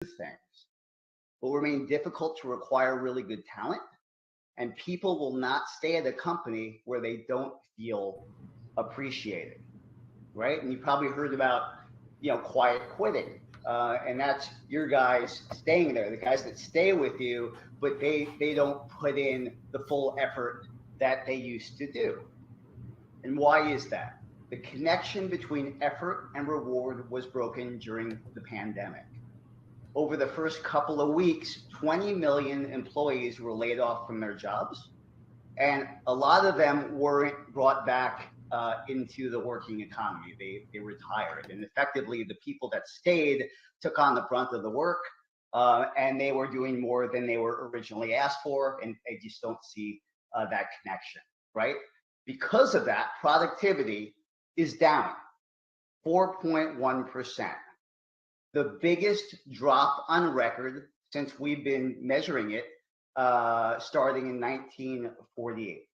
things will remain difficult to require really good talent, and people will not stay at a company where they don't feel appreciated, right? And you probably heard about, quiet quitting. And that's your guys staying there, the guys that stay with you, but they don't put in the full effort that they used to do. And why is that? The connection between effort and reward was broken during the pandemic. Over the first couple of weeks, 20 million employees were laid off from their jobs, and a lot of them weren't brought back into the working economy. They retired, and effectively, the people that stayed took on the brunt of the work, and they were doing more than they were originally asked for, and they just don't see that connection, right? Because of that, productivity is down 4.1%, the biggest drop on record since we've been measuring it starting in 1948,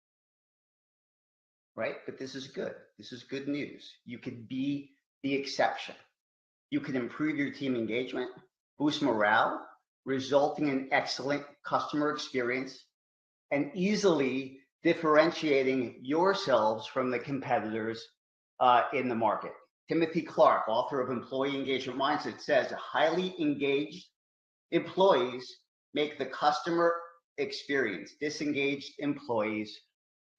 right? But this is good. This is good news. You could be the exception. You can improve your team engagement, boost morale, resulting in excellent customer experience, and easily differentiating yourselves from the competitors in the market. Timothy Clark, author of Employee Engagement Mindset, says highly engaged employees make the customer experience. Disengaged employees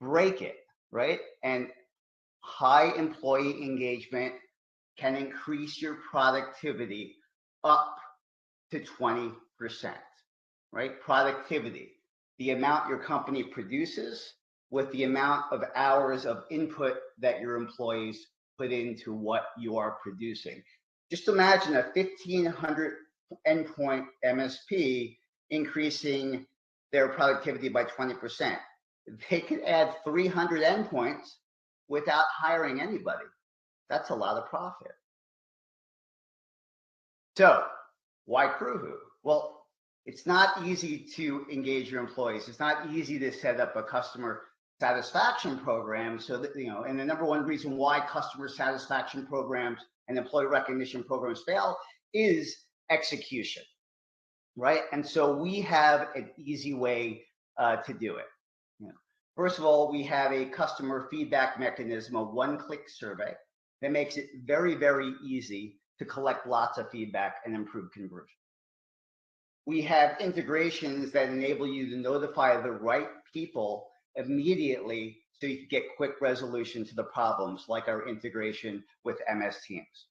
break it, right? And high employee engagement can increase your productivity up to 20%, right? Productivity, the amount your company produces with the amount of hours of input that your employees put into what you are producing. Just imagine a 1,500 endpoint MSP increasing their productivity by 20%. They could add 300 endpoints without hiring anybody. That's a lot of profit. So why Kruhu? Well, it's not easy to engage your employees. It's not easy to set up a customer satisfaction program so that, and the number one reason why customer satisfaction programs and employee recognition programs fail is execution, right? And so we have an easy way to do it. First of all, we have a customer feedback mechanism, a one-click survey that makes it very, very easy to collect lots of feedback and improve conversion. We have integrations that enable you to notify the right people immediately so you can get quick resolution to the problems, like our integration with MS Teams.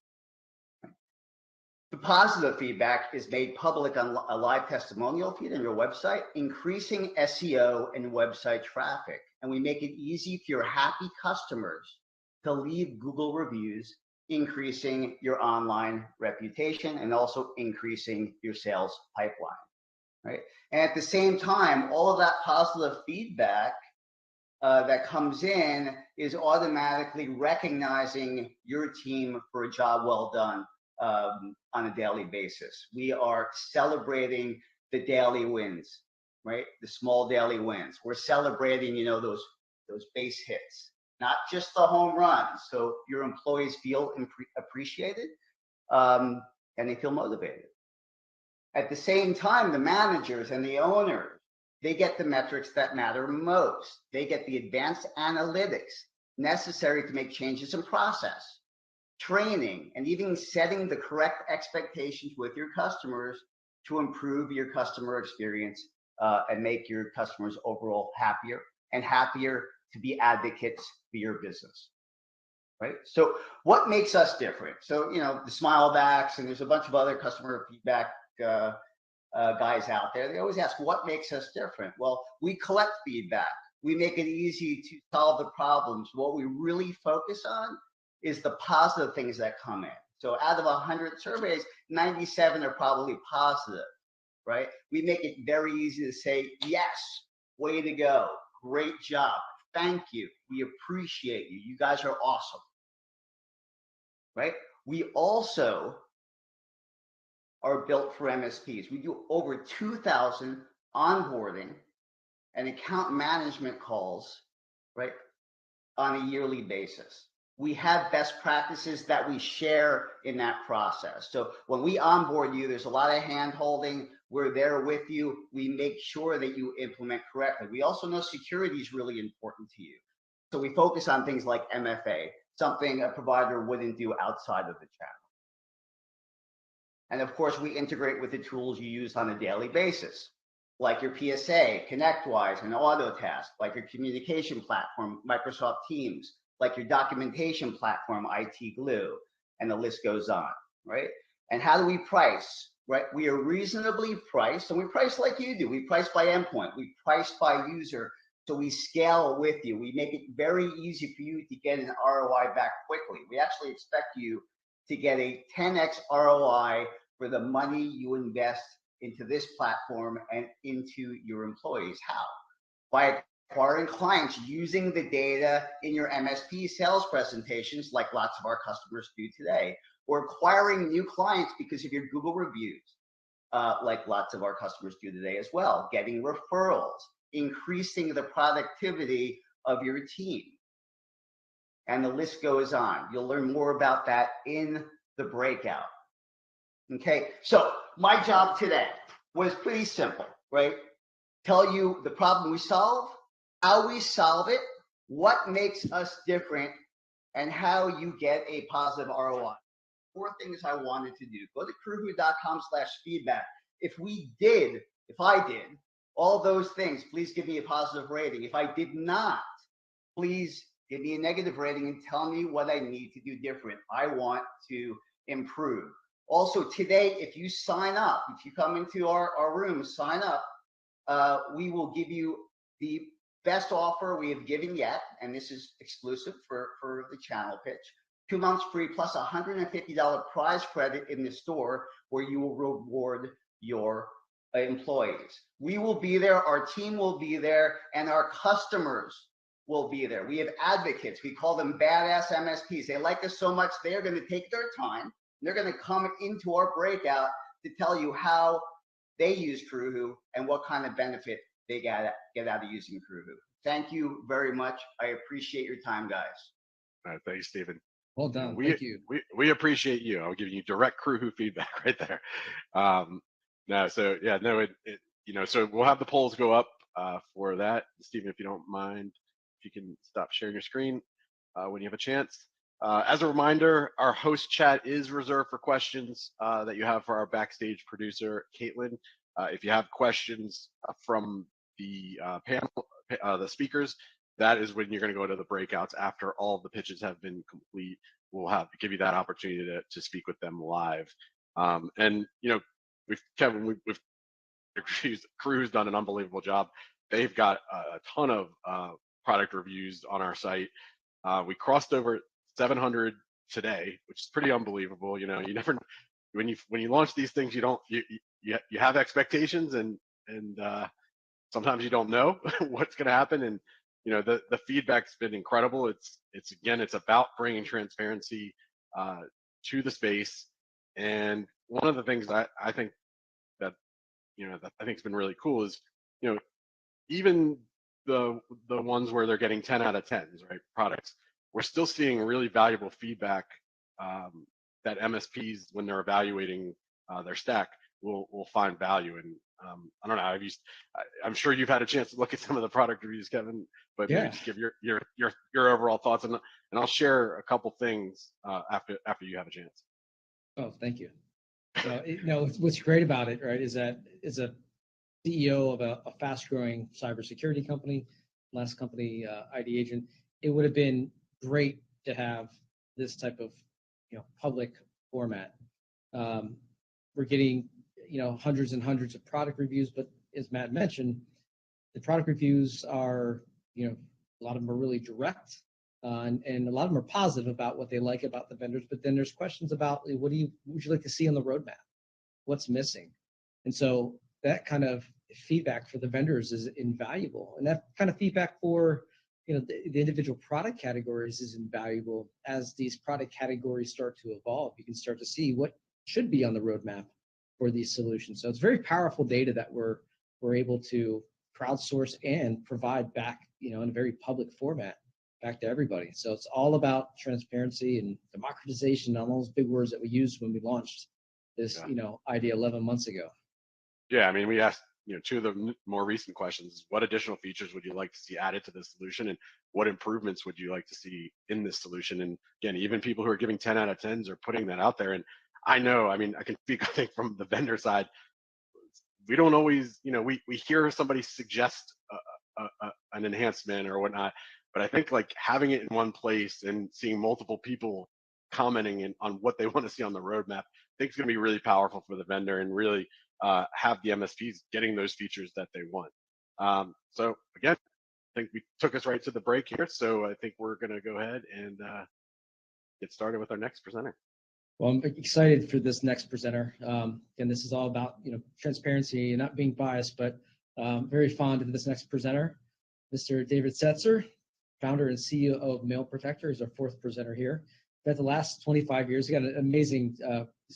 The positive feedback is made public on a live testimonial feed on your website, increasing SEO and website traffic. And we make it easy for your happy customers to leave Google reviews, increasing your online reputation and also increasing your sales pipeline, right? And at the same time, all of that positive feedback that comes in is automatically recognizing your team for a job well done on a daily basis. We are celebrating the daily wins, right? The small daily wins. We're celebrating, those base hits, not just the home runs. So your employees feel appreciated and they feel motivated. At the same time, the managers and the owners, they get the metrics that matter most. They get the advanced analytics necessary to make changes in process, training, and even setting the correct expectations with your customers to improve your customer experience and make your customers overall happier and happier to be advocates for your business, right? So what makes us different? So, the Smilebacks, and there's a bunch of other customer feedback guys out there. They always ask, what makes us different? Well, we collect feedback. We make it easy to solve the problems. What we really focus on is the positive things that come in. So out of 100 surveys, 97 are probably positive, right? We make it very easy to say, yes, way to go, great job, thank you, we appreciate you, you guys are awesome, right? We also are built for MSPs. We do over 2,000 onboarding and account management calls, right, on a yearly basis. we have best practices that we share in that process. So when we onboard you, there's a lot of hand holding. We're there with you. We make sure that you implement correctly. We also know security is really important to you. So we focus on things like MFA, something a provider wouldn't do outside of the channel. And of course, we integrate with the tools you use on a daily basis, like your PSA, ConnectWise, and Autotask, like your communication platform, Microsoft Teams, like your documentation platform, IT Glue, and the list goes on, right? And how do we price, right? We are reasonably priced, and we price like you do. We price by endpoint, we price by user, so we scale with you. We make it very easy for you to get an ROI back quickly. We actually expect you to get a 10x ROI for the money you invest into this platform and into your employees. How? By acquiring clients using the data in your MSP sales presentations, like lots of our customers do today, or acquiring new clients because of your Google reviews, like lots of our customers do today as well, getting referrals, increasing the productivity of your team. And the list goes on. You'll learn more about that in the breakout. Okay, so my job today was pretty simple, right? Tell you the problem we solve, how we solve it, what makes us different, and how you get a positive ROI. 4 things I wanted to do. Go to crewwho.com/feedback. If I did all those things, please give me a positive rating. If I did not, please give me a negative rating and tell me what I need to do different. I want to improve. Also today, if you sign up, if you come into our room, sign up, we will give you the best offer we have given yet, and this is exclusive for the channel pitch. 2 months free plus $150 prize credit in the store where you will reward your employees. We will be there, our team will be there, and our customers will be there. We have advocates. We call them badass MSPs. They like us so much, they're going to take their time. They're going to come into our breakout to tell you how they use CrewWho and what kind of benefit they get out of using CrewWho. Thank you very much. I appreciate your time, guys. All right, thanks, Stephen. Well done. Thank you. We appreciate you. I'll give you direct CrewWho feedback right there. So we'll have the polls go up for that. Stephen, if you don't mind, if you can stop sharing your screen when you have a chance. As a reminder, our host chat is reserved for questions that you have for our backstage producer, Caitlin. If you have questions from the panel, the speakers, that is when you're going to go to the breakouts after all of the pitches have been complete. We'll give you that opportunity to speak with them live. And Kevin, CrewWho's done an unbelievable job. They've got a ton of product reviews on our site. We crossed over 700 today, which is pretty unbelievable. You never, when you launch these things, you have expectations, and sometimes you don't know what's going to happen. And the feedback's been incredible. It's about bringing transparency to the space. And one of the things that I think that I think's been really cool is even the ones where they're getting 10 out of 10s, right, products, we're still seeing really valuable feedback that MSPs, when they're evaluating their stack, will find value. And I don't know, I'm sure you've had a chance to look at some of the product reviews, Kevin, but maybe just give your overall thoughts, and I'll share a couple things after you have a chance. Oh, thank you. What's great about it, right, is that as a CEO of a fast-growing cybersecurity company, last company, ID Agent, it would have been great to have this type of public format. We're getting hundreds and hundreds of product reviews, but as Matt mentioned, the product reviews are a lot of them are really direct, and a lot of them are positive about what they like about the vendors. But then there's questions about what would you like to see on the roadmap, what's missing, and so that kind of feedback for the vendors is invaluable, and that kind of feedback for the individual product categories is invaluable. As these product categories start to evolve, you can start to see what should be on the roadmap for these solutions. So it's very powerful data that we're able to crowdsource and provide back, in a very public format. back to everybody. So it's all about transparency and democratization, all those big words that we used when we launched this, idea 11 months ago. Yeah, I mean, we asked, two of the more recent questions: what additional features would you like to see added to this solution, and what improvements would you like to see in this solution? And again, even people who are giving 10 out of 10s are putting that out there. And I know, I mean, I can speak, I think, from the vendor side. We don't always, we hear somebody suggest an enhancement or whatnot, but I think like having it in one place and seeing multiple people commenting on what they want to see on the roadmap, I think it's going to be really powerful for the vendor and really have the MSPs getting those features that they want. So again, I think we took us right to the break here. So I think we're going to go ahead and get started with our next presenter. Well, I'm excited for this next presenter. And this is all about, transparency and not being biased, but very fond of this next presenter. Mr. David Setzer, founder and CEO of Mail Protector, is our fourth presenter here. But the last 25 years, he got an amazing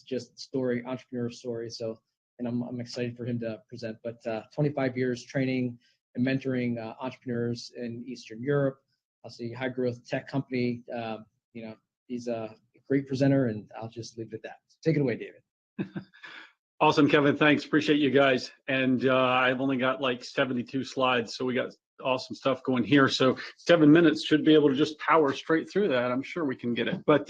entrepreneur story. So, and I'm excited for him to present. But 25 years training and mentoring entrepreneurs in Eastern Europe. Also, a high growth tech company. He's a great presenter, and I'll just leave it at that. Take it away, David. Awesome, Kevin. Thanks. Appreciate you guys. And I've only got like 72 slides, so we got awesome stuff going here. So 7 minutes should be able to just power straight through that. I'm sure we can get it. But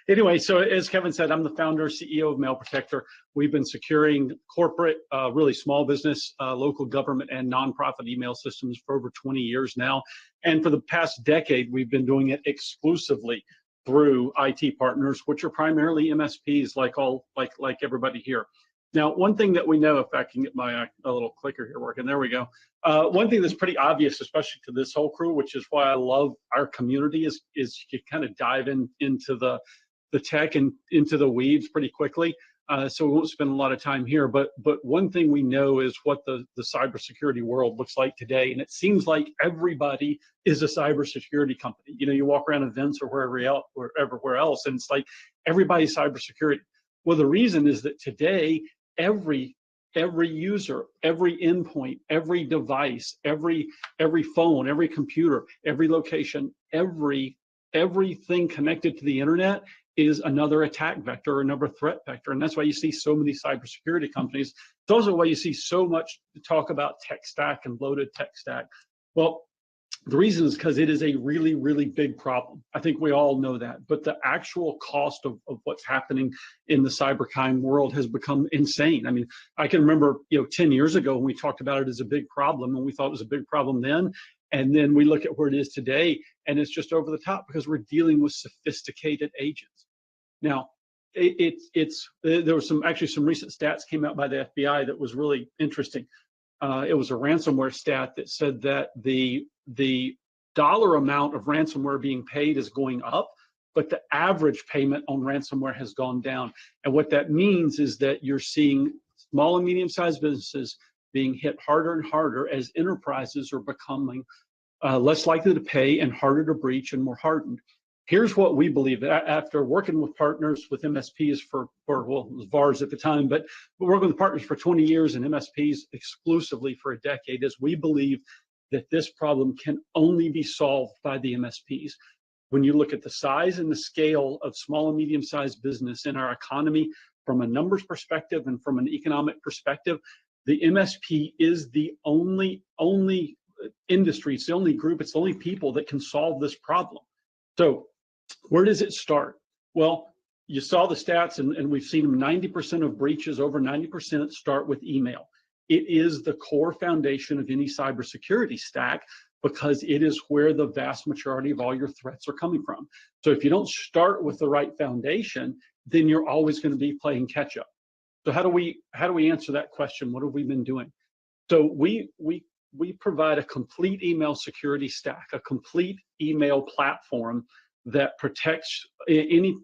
anyway, so as Kevin said, I'm the founder, CEO of Mail Protector. We've been securing corporate, really small business, local government, and nonprofit email systems for over 20 years now. And for the past decade, we've been doing it exclusively through IT partners, which are primarily MSPs, like everybody here. Now, one thing that we know, if I can get my a little clicker here working, there we go. One thing that's pretty obvious, especially to this whole crew, which is why I love our community, is you kind of dive into the tech and into the weeds pretty quickly. So we won't spend a lot of time here, but one thing we know is what the cybersecurity world looks like today, and it seems like everybody is a cybersecurity company. You walk around events or everywhere else, and it's like everybody's cybersecurity. Well, the reason is that today every user, every endpoint, every device, every phone, every computer, every location, everything connected to the internet is another attack vector or another threat vector. And that's why you see so many cybersecurity companies. It's also why you see so much talk about tech stack and loaded tech stack. Well, the reason is because it is a really, really big problem. I think we all know that. But the actual cost of what's happening in the cybercrime world has become insane. I mean, I can remember, 10 years ago when we talked about it as a big problem, and we thought it was a big problem then. And then we look at where it is today, and it's just over the top because we're dealing with sophisticated agents. Now, there was some recent stats came out by the FBI that was really interesting. It was a ransomware stat that said that the dollar amount of ransomware being paid is going up, but the average payment on ransomware has gone down. And what that means is that you're seeing small and medium-sized businesses being hit harder and harder as enterprises are becoming less likely to pay and harder to breach and more hardened. Here's what we believe. After working with partners with MSPs for well, it was VARs at the time, but we're working with partners for 20 years and MSPs exclusively for a decade, is we believe that this problem can only be solved by the MSPs. When you look at the size and the scale of small and medium-sized business in our economy, from a numbers perspective and from an economic perspective, the MSP is the only industry, it's the only group, it's the only people that can solve this problem. So where does it start? Well, you saw the stats, and we've seen them. 90% of breaches, over 90%, start with email. It is the core foundation of any cybersecurity stack because it is where the vast majority of all your threats are coming from. So if you don't start with the right foundation, then you're always going to be playing catch up. So how do we answer that question? What have we been doing? So we provide a complete email security stack, a complete email platform that protects any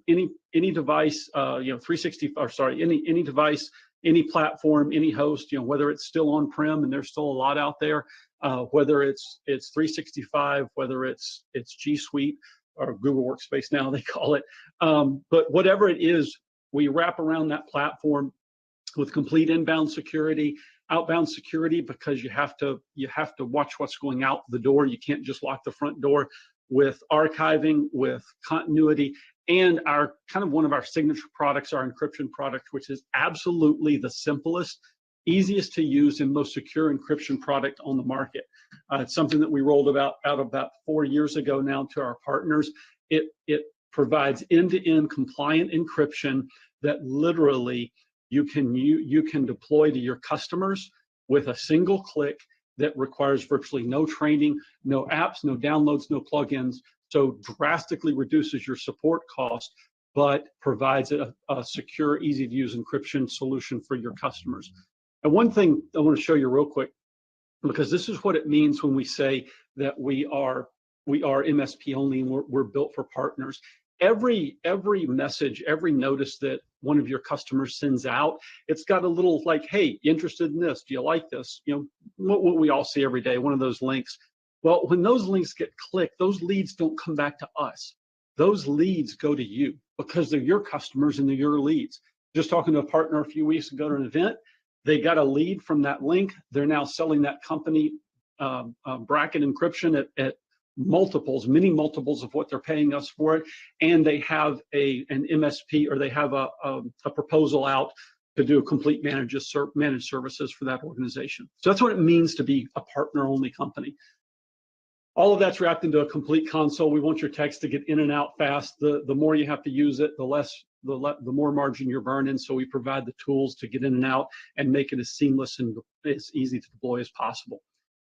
device, 360, or sorry, any device, any platform, any host, whether it's still on-prem, and there's still a lot out there, whether it's 365, whether it's G Suite or Google Workspace now they call it, but whatever it is, we wrap around that platform with complete inbound security, outbound security, because you have to watch what's going out the door. You can't just lock the front door. with archiving, with continuity, and our kind of one of our signature products, our encryption product, which is absolutely the simplest, easiest to use, and most secure encryption product on the market. It's something that we rolled out about 4 years ago now to our partners. It provides end-to-end compliant encryption that literally you can deploy to your customers with a single click that requires virtually no training, no apps, no downloads, no plugins. So drastically reduces your support cost, but provides a secure, easy to use encryption solution for your customers. And one thing I want to show you real quick, because this is what it means when we say that we are MSP only and we're built for partners. Every message, every notice that one of your customers sends out, it's got a little like, hey, you interested in this? Do you like this? You know, what we all see every day, one of those links. Well, when those links get clicked, those leads don't come back to us. Those leads go to you because they're your customers and they're your leads. Just talking to a partner a few weeks ago at an event, they got a lead from that link. They're now selling that company bracket encryption at multiples, many multiples of what they're paying us for it, and they have an MSP, or they have a proposal out to do a complete managed services for that organization. So that's what it means to be a partner-only company. All of that's wrapped into a complete console. We want your text to get in and out fast. The more you have to use it, the more margin you're burning. So we provide the tools to get in and out and make it as seamless and as easy to deploy as possible.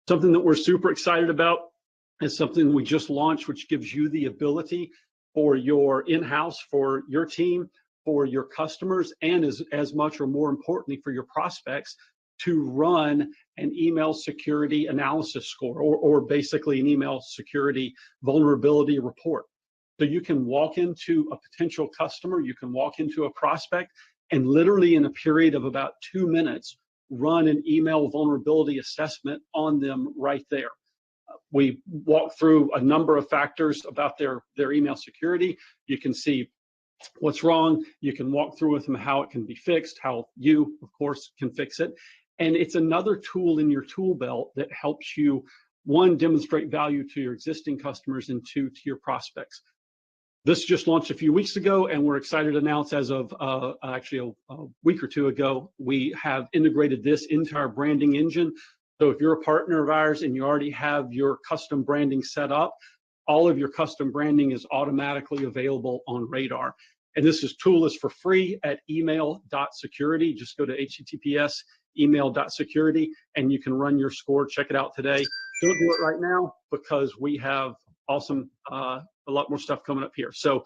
Something that we're super excited about is something we just launched, which gives you the ability for your in-house, for your team, for your customers, and as much or more importantly for your prospects, to run an email security analysis score, or basically an email security vulnerability report. So you can walk into a potential customer, you can walk into a prospect, and literally in a period of about 2 minutes, run an email vulnerability assessment on them right there. We walk through a number of factors about their email security. You can see what's wrong. You can walk through with them how it can be fixed, how you, of course, can fix it. And it's another tool in your tool belt that helps you, one, demonstrate value to your existing customers, and two, to your prospects. This just launched a few weeks ago, and we're excited to announce as of actually a week or two ago, we have integrated this into our branding engine. So if you're a partner of ours and you already have your custom branding set up, all of your custom branding is automatically available on Radar. And this tool is for free at email.security. Just go to https://email.security and you can run your score. Check it out today. Don't do it right now because we have awesome, a lot more stuff coming up here. So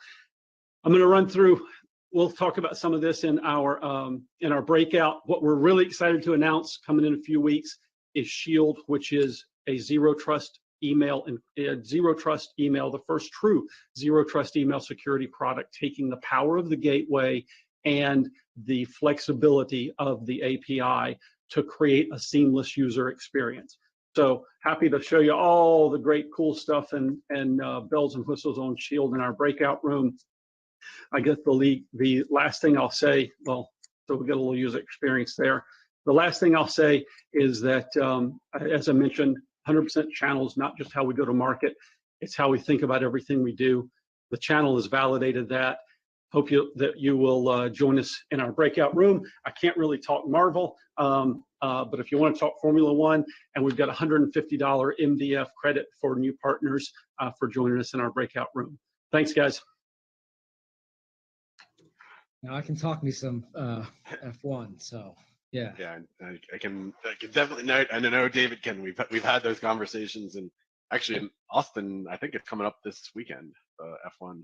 I'm going to run through. We'll talk about some of this in our breakout. What we're really excited to announce coming in a few weeks is Shield, which is a zero trust email, the first true zero trust email security product, taking the power of the gateway and the flexibility of the API to create a seamless user experience. So happy to show you all the great cool stuff and bells and whistles on Shield in our breakout room. I guess the last thing I'll say, well, so we get a little user experience there. The last thing I'll say is that, as I mentioned, 100% channel is not just how we go to market, it's how we think about everything we do. The channel has validated that. Hope that you will join us in our breakout room. I can't really talk Marvel, but if you want to talk Formula One, and we've got $150 MDF credit for new partners for joining us in our breakout room. Thanks, guys. Now I can talk me some F1, so yeah. Yeah, I can definitely know. I know David can. We've had those conversations, and actually in Austin, I think it's coming up this weekend. F1.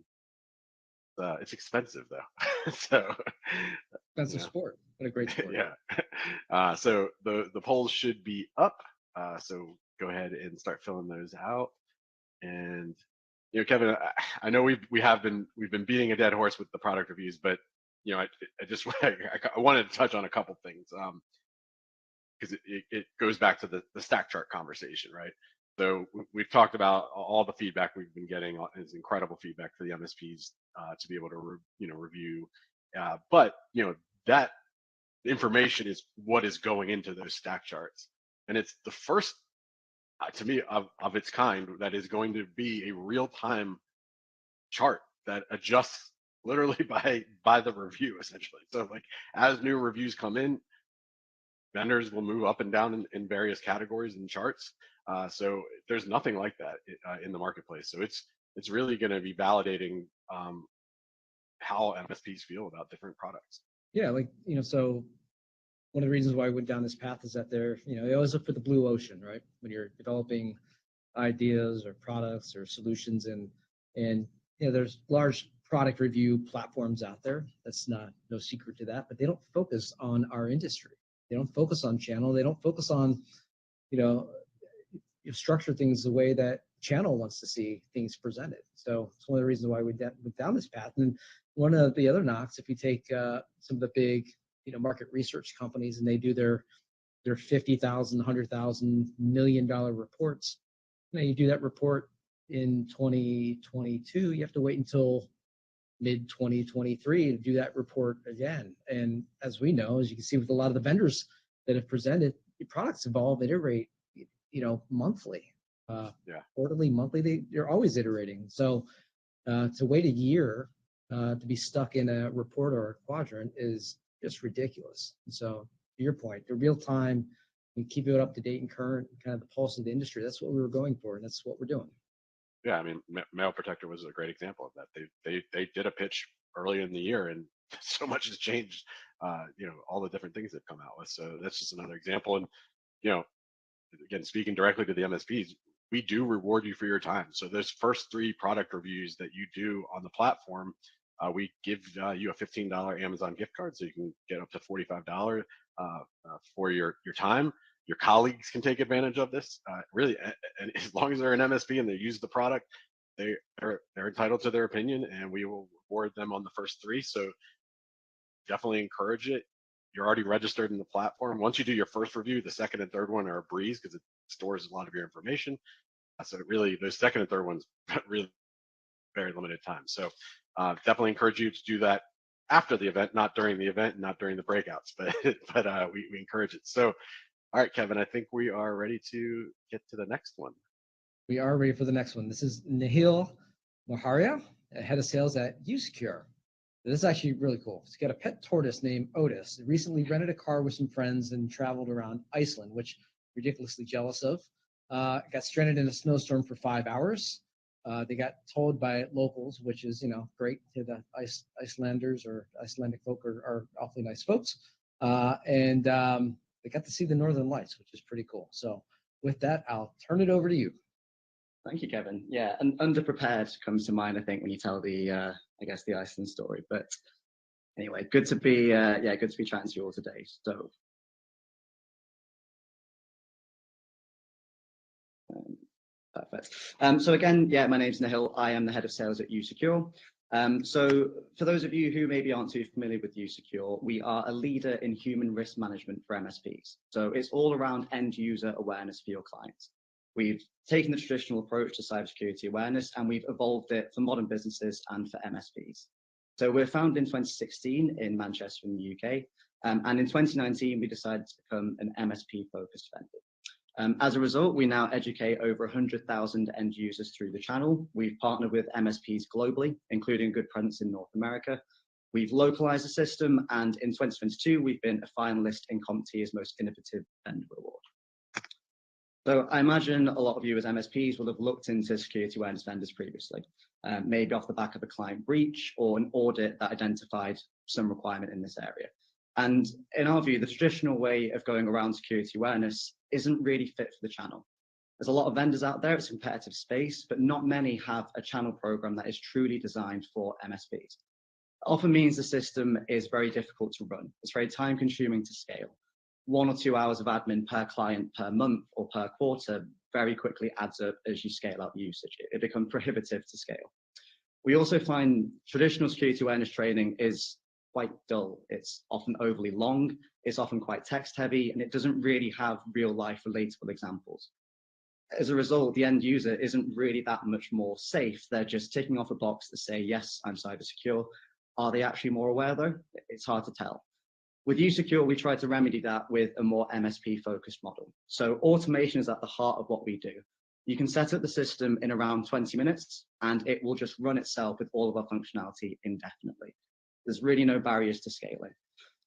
It's expensive though, so That's a sport. What a great sport. Yeah. So the polls should be up. So go ahead and start filling those out. And you know, Kevin, I know we've been beating a dead horse with the product reviews, but you know, I just I wanted to touch on a couple things because it goes back to the stack chart conversation, right? So we've talked about all the feedback we've been getting is incredible feedback for the MSPs to be able to review, but you know that information is what is going into those stack charts, and it's the first to me, of its kind, that is going to be a real-time chart that adjusts literally by the review, essentially. So like as new reviews come in, vendors will move up and down in various categories and charts. So there's nothing like that in the marketplace. So it's really going to be validating how MSPs feel about different products. Yeah, like, so one of the reasons why I went down this path is that they always look for the blue ocean, right? When you're developing ideas or products or solutions, and there's large product review platforms out there. That's no secret to that, but they don't focus on our industry. They don't focus on channel. They don't focus on, you structure things the way that channel wants to see things presented. So it's one of the reasons why we went down this path. And one of the other knocks, if you take some of the big, market research companies, and they do their $50,000, $100,000, $1 million reports, you do that report in 2022, you have to wait until mid 2023 to do that report again. And as we know, as you can see with a lot of the vendors that have presented, the products evolve, iterate, monthly, quarterly, monthly, they're always iterating. So to wait a year to be stuck in a report or a quadrant is just ridiculous. And so to your point, the real time, we keep it up to date and current, kind of the pulse of the industry. That's what we were going for, and that's what we're doing. Yeah, I mean, Mail Protector was a great example of that. They did a pitch early in the year, and so much has changed. All the different things they've come out with. So that's just another example. And again, speaking directly to the MSPs, we do reward you for your time. So those first 3 product reviews that you do on the platform, we give you a $15 Amazon gift card, so you can get up to $45 for your time. Your colleagues can take advantage of this. Really, and as long as they're an MSP and they use the product, they're entitled to their opinion, and we will reward them on the first 3. So definitely encourage it. You're already registered in the platform. Once you do your first review, the second and third one are a breeze because it stores a lot of your information. So really, those second and third ones really very limited time. So definitely encourage you to do that after the event, not during the event, not during the breakouts, but we encourage it. So, all right, Kevin, I think we are ready to get to the next one. We are ready for the next one. This is Nihil Moharia, head of sales at uSecure. This is actually really cool. He's got a pet tortoise named Otis. He recently rented a car with some friends and traveled around Iceland, which I'm ridiculously jealous of. Got stranded in a snowstorm for 5 hours. They got told by locals, which is, great to the Icelanders or Icelandic folk are awfully nice folks. And they got to see the Northern Lights, which is pretty cool. So with that, I'll turn it over to you. Thank you, Kevin. Yeah, and underprepared comes to mind, I think, when you tell the, the Iceland story. But anyway, good to be chatting to you all today. So, perfect. So again, my name's Nihil. I am the head of sales at uSecure. So for those of you who maybe aren't too familiar with uSecure, we are a leader in human risk management for MSPs. So it's all around end user awareness for your clients. We've taken the traditional approach to cybersecurity awareness, and we've evolved it for modern businesses and for MSPs. So we're founded in 2016 in Manchester in the UK. And in 2019, we decided to become an MSP-focused vendor. As a result, we now educate over 100,000 end users through the channel. We've partnered with MSPs globally, including good presence in North America. We've localized the system, and in 2022, we've been a finalist in CompTIA's Most Innovative Vendor Award. So I imagine a lot of you as MSPs will have looked into security awareness vendors previously, maybe off the back of a client breach or an audit that identified some requirement in this area. And in our view, the traditional way of going around security awareness isn't really fit for the channel. There's a lot of vendors out there, it's a competitive space, but not many have a channel program that is truly designed for MSPs. It often means the system is very difficult to run. It's very time consuming to scale. 1 or 2 hours of admin per client per month or per quarter very quickly adds up as you scale up usage. It becomes prohibitive to scale. We also find traditional security awareness training is quite dull. It's often overly long, it's often quite text heavy, and it doesn't really have real life relatable examples. As a result, the end user isn't really that much more safe. They're just ticking off a box to say, yes, I'm cyber secure. Are they actually more aware though? It's hard to tell. With uSecure, we try to remedy that with a more MSP-focused model. So automation is at the heart of what we do. You can set up the system in around 20 minutes, and it will just run itself with all of our functionality indefinitely. There's really no barriers to scaling.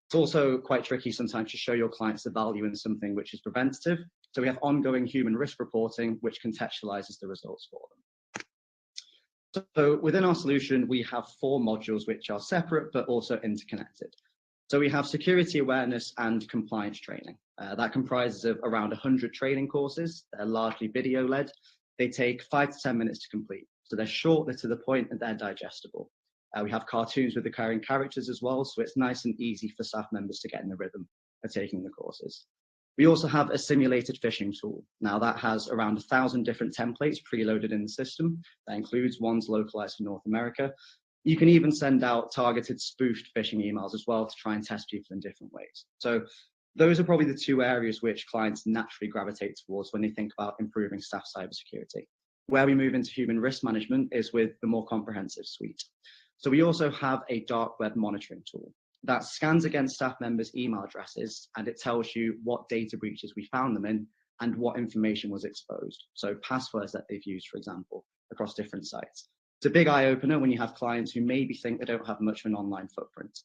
It's also quite tricky sometimes to show your clients the value in something which is preventative. So we have ongoing human risk reporting, which contextualizes the results for them. So within our solution, we have 4 modules which are separate but also interconnected. So we have security awareness and compliance training. That comprises of around 100 training courses. They're largely video led. They take 5 to 10 minutes to complete. So they're short, they're to the point, and they're digestible. We have cartoons with recurring characters as well, so it's nice and easy for staff members to get in the rhythm of taking the courses. We also have a simulated phishing tool. Now that has around 1,000 different templates preloaded in the system. That includes ones localized for North America. You can even send out targeted spoofed phishing emails as well to try and test people in different ways. So those are probably the 2 areas which clients naturally gravitate towards when they think about improving staff cybersecurity. Where we move into human risk management is with the more comprehensive suite. So we also have a dark web monitoring tool that scans against staff members' email addresses, and it tells you what data breaches we found them in and what information was exposed. So passwords that they've used, for example, across different sites. It's a big eye opener when you have clients who maybe think they don't have much of an online footprint.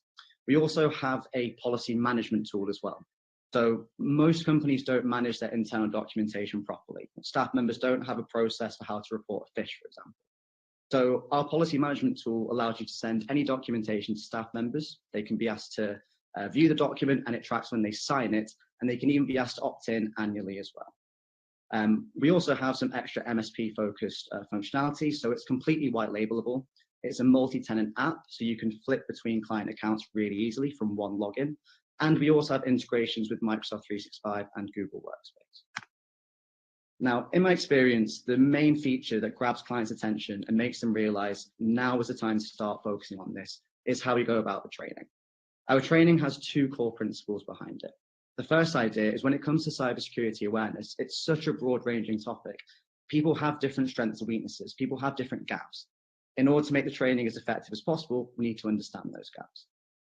We also have a policy management tool as well. So most companies don't manage their internal documentation properly. Staff members don't have a process for how to report a phish, for example. So our policy management tool allows you to send any documentation to staff members. They can be asked to view the document, and it tracks when they sign it, and they can even be asked to opt in annually as well. We also have some extra MSP focused functionality, so it's completely white labelable. It's a multi-tenant app, so you can flip between client accounts really easily from one login. And we also have integrations with Microsoft 365 and Google Workspace. Now, in my experience, the main feature that grabs clients' attention and makes them realize now is the time to start focusing on this is how we go about the training. Our training has 2 core principles behind it. The first idea is when it comes to cybersecurity awareness, it's such a broad-ranging topic. People have different strengths and weaknesses. People have different gaps. In order to make the training as effective as possible, we need to understand those gaps.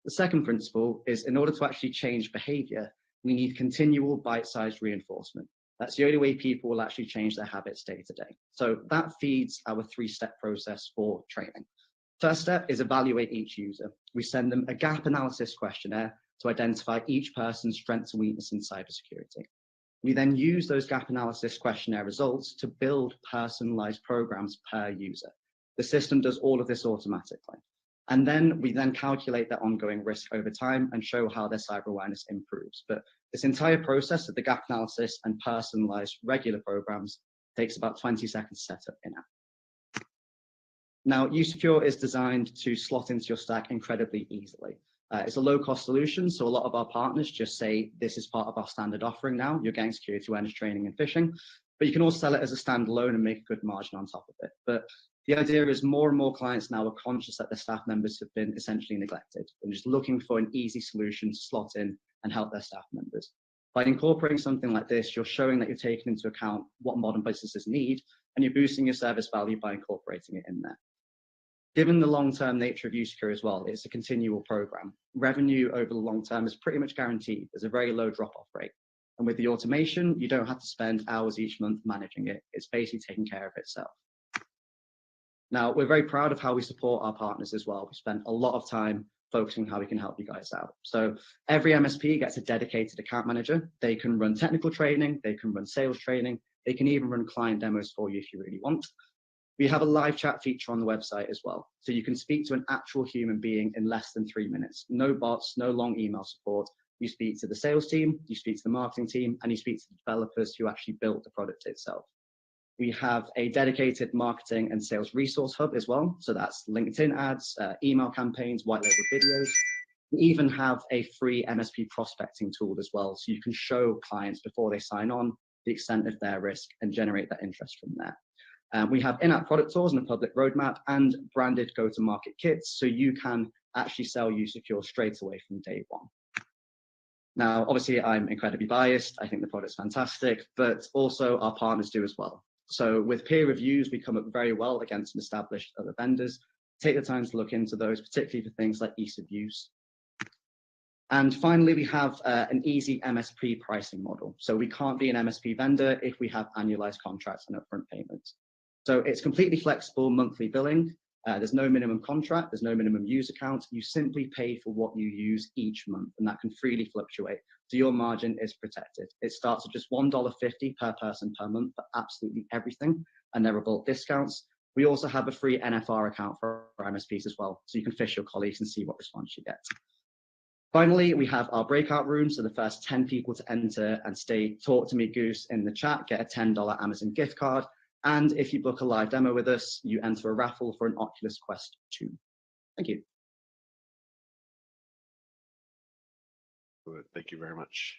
The second principle is in order to actually change behavior, we need continual bite-sized reinforcement. That's the only way people will actually change their habits day to day. So that feeds our 3-step process for training. First step is evaluate each user. We send them a gap analysis questionnaire to identify each person's strengths and weaknesses in cybersecurity. We then use those gap analysis questionnaire results to build personalized programs per user. The system does all of this automatically. And then we then calculate their ongoing risk over time and show how their cyber awareness improves. But this entire process of the gap analysis and personalized regular programs takes about 20 seconds to set up in-app. Now, uSecure is designed to slot into your stack incredibly easily. It's a low-cost solution, so a lot of our partners just say this is part of our standard offering now. You're getting security awareness training and phishing, but you can also sell it as a standalone and make a good margin on top of it. But the idea is more and more clients now are conscious that their staff members have been essentially neglected and just looking for an easy solution to slot in and help their staff members. By incorporating something like this, you're showing that you're taking into account what modern businesses need, and you're boosting your service value by incorporating it in there. Given the long-term nature of uSecure as well, it's a continual program. Revenue over the long term is pretty much guaranteed. There's a very low drop-off rate. And with the automation, you don't have to spend hours each month managing it. It's basically taking care of itself. Now, we're very proud of how we support our partners as well. We spent a lot of time focusing on how we can help you guys out. So every MSP gets a dedicated account manager. They can run technical training, they can run sales training, they can even run client demos for you if you really want. We have a live chat feature on the website as well. So you can speak to an actual human being in less than 3 minutes. No bots, no long email support. You speak to the sales team, you speak to the marketing team, and you speak to the developers who actually built the product itself. We have a dedicated marketing and sales resource hub as well. So that's LinkedIn ads, email campaigns, white label videos. We even have a free MSP prospecting tool as well. So you can show clients before they sign on the extent of their risk and generate that interest from there. We have in-app product tours and a public roadmap and branded go-to-market kits. So you can actually sell uSecure straight away from day one. Now, obviously, I'm incredibly biased. I think the product's fantastic, but also our partners do as well. So with peer reviews, we come up very well against some established other vendors. Take the time to look into those, particularly for things like ease of use. And finally, we have an easy MSP pricing model. So we can't be an MSP vendor if we have annualized contracts and upfront payments. So it's completely flexible monthly billing. There's no minimum contract, there's no minimum user count. You simply pay for what you use each month, and that can freely fluctuate. So your margin is protected. It starts at just $1.50 per person per month for absolutely everything, and there are bulk discounts. We also have a free NFR account for our MSPs as well, so you can fish your colleagues and see what response you get. Finally, we have our breakout rooms. So the first 10 people to enter and stay Talk to Me Goose in the chat get a $10 Amazon gift card. And if you book a live demo with us, you enter a raffle for an Oculus Quest 2. Thank you. Good. Thank you very much.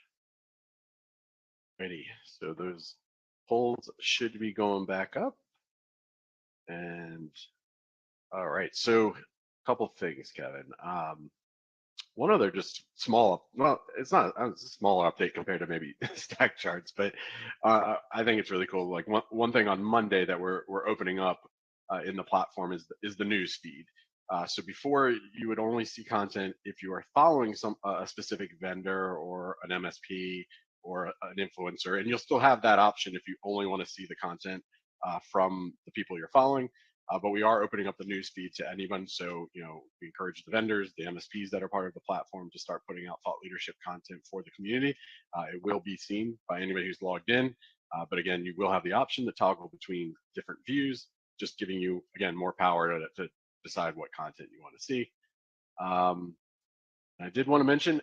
Ready. So those polls should be going back up. And all right. So a couple things, Kevin. One other just small, well, it's not it's a smaller update compared to maybe stack charts, but I think it's really cool. Like one thing on Monday that we're opening up in the platform is the news feed. So before, you would only see content if you are following a specific vendor or an MSP or an influencer, and you'll still have that option if you only want to see the content from the people you're following. But we are opening up the news feed to anyone. So, we encourage the vendors, the MSPs that are part of the platform to start putting out thought leadership content for the community. It will be seen by anybody who's logged in. But again, you will have the option to toggle between different views, just giving you, again, more power to decide what content you want to see. I did want to mention,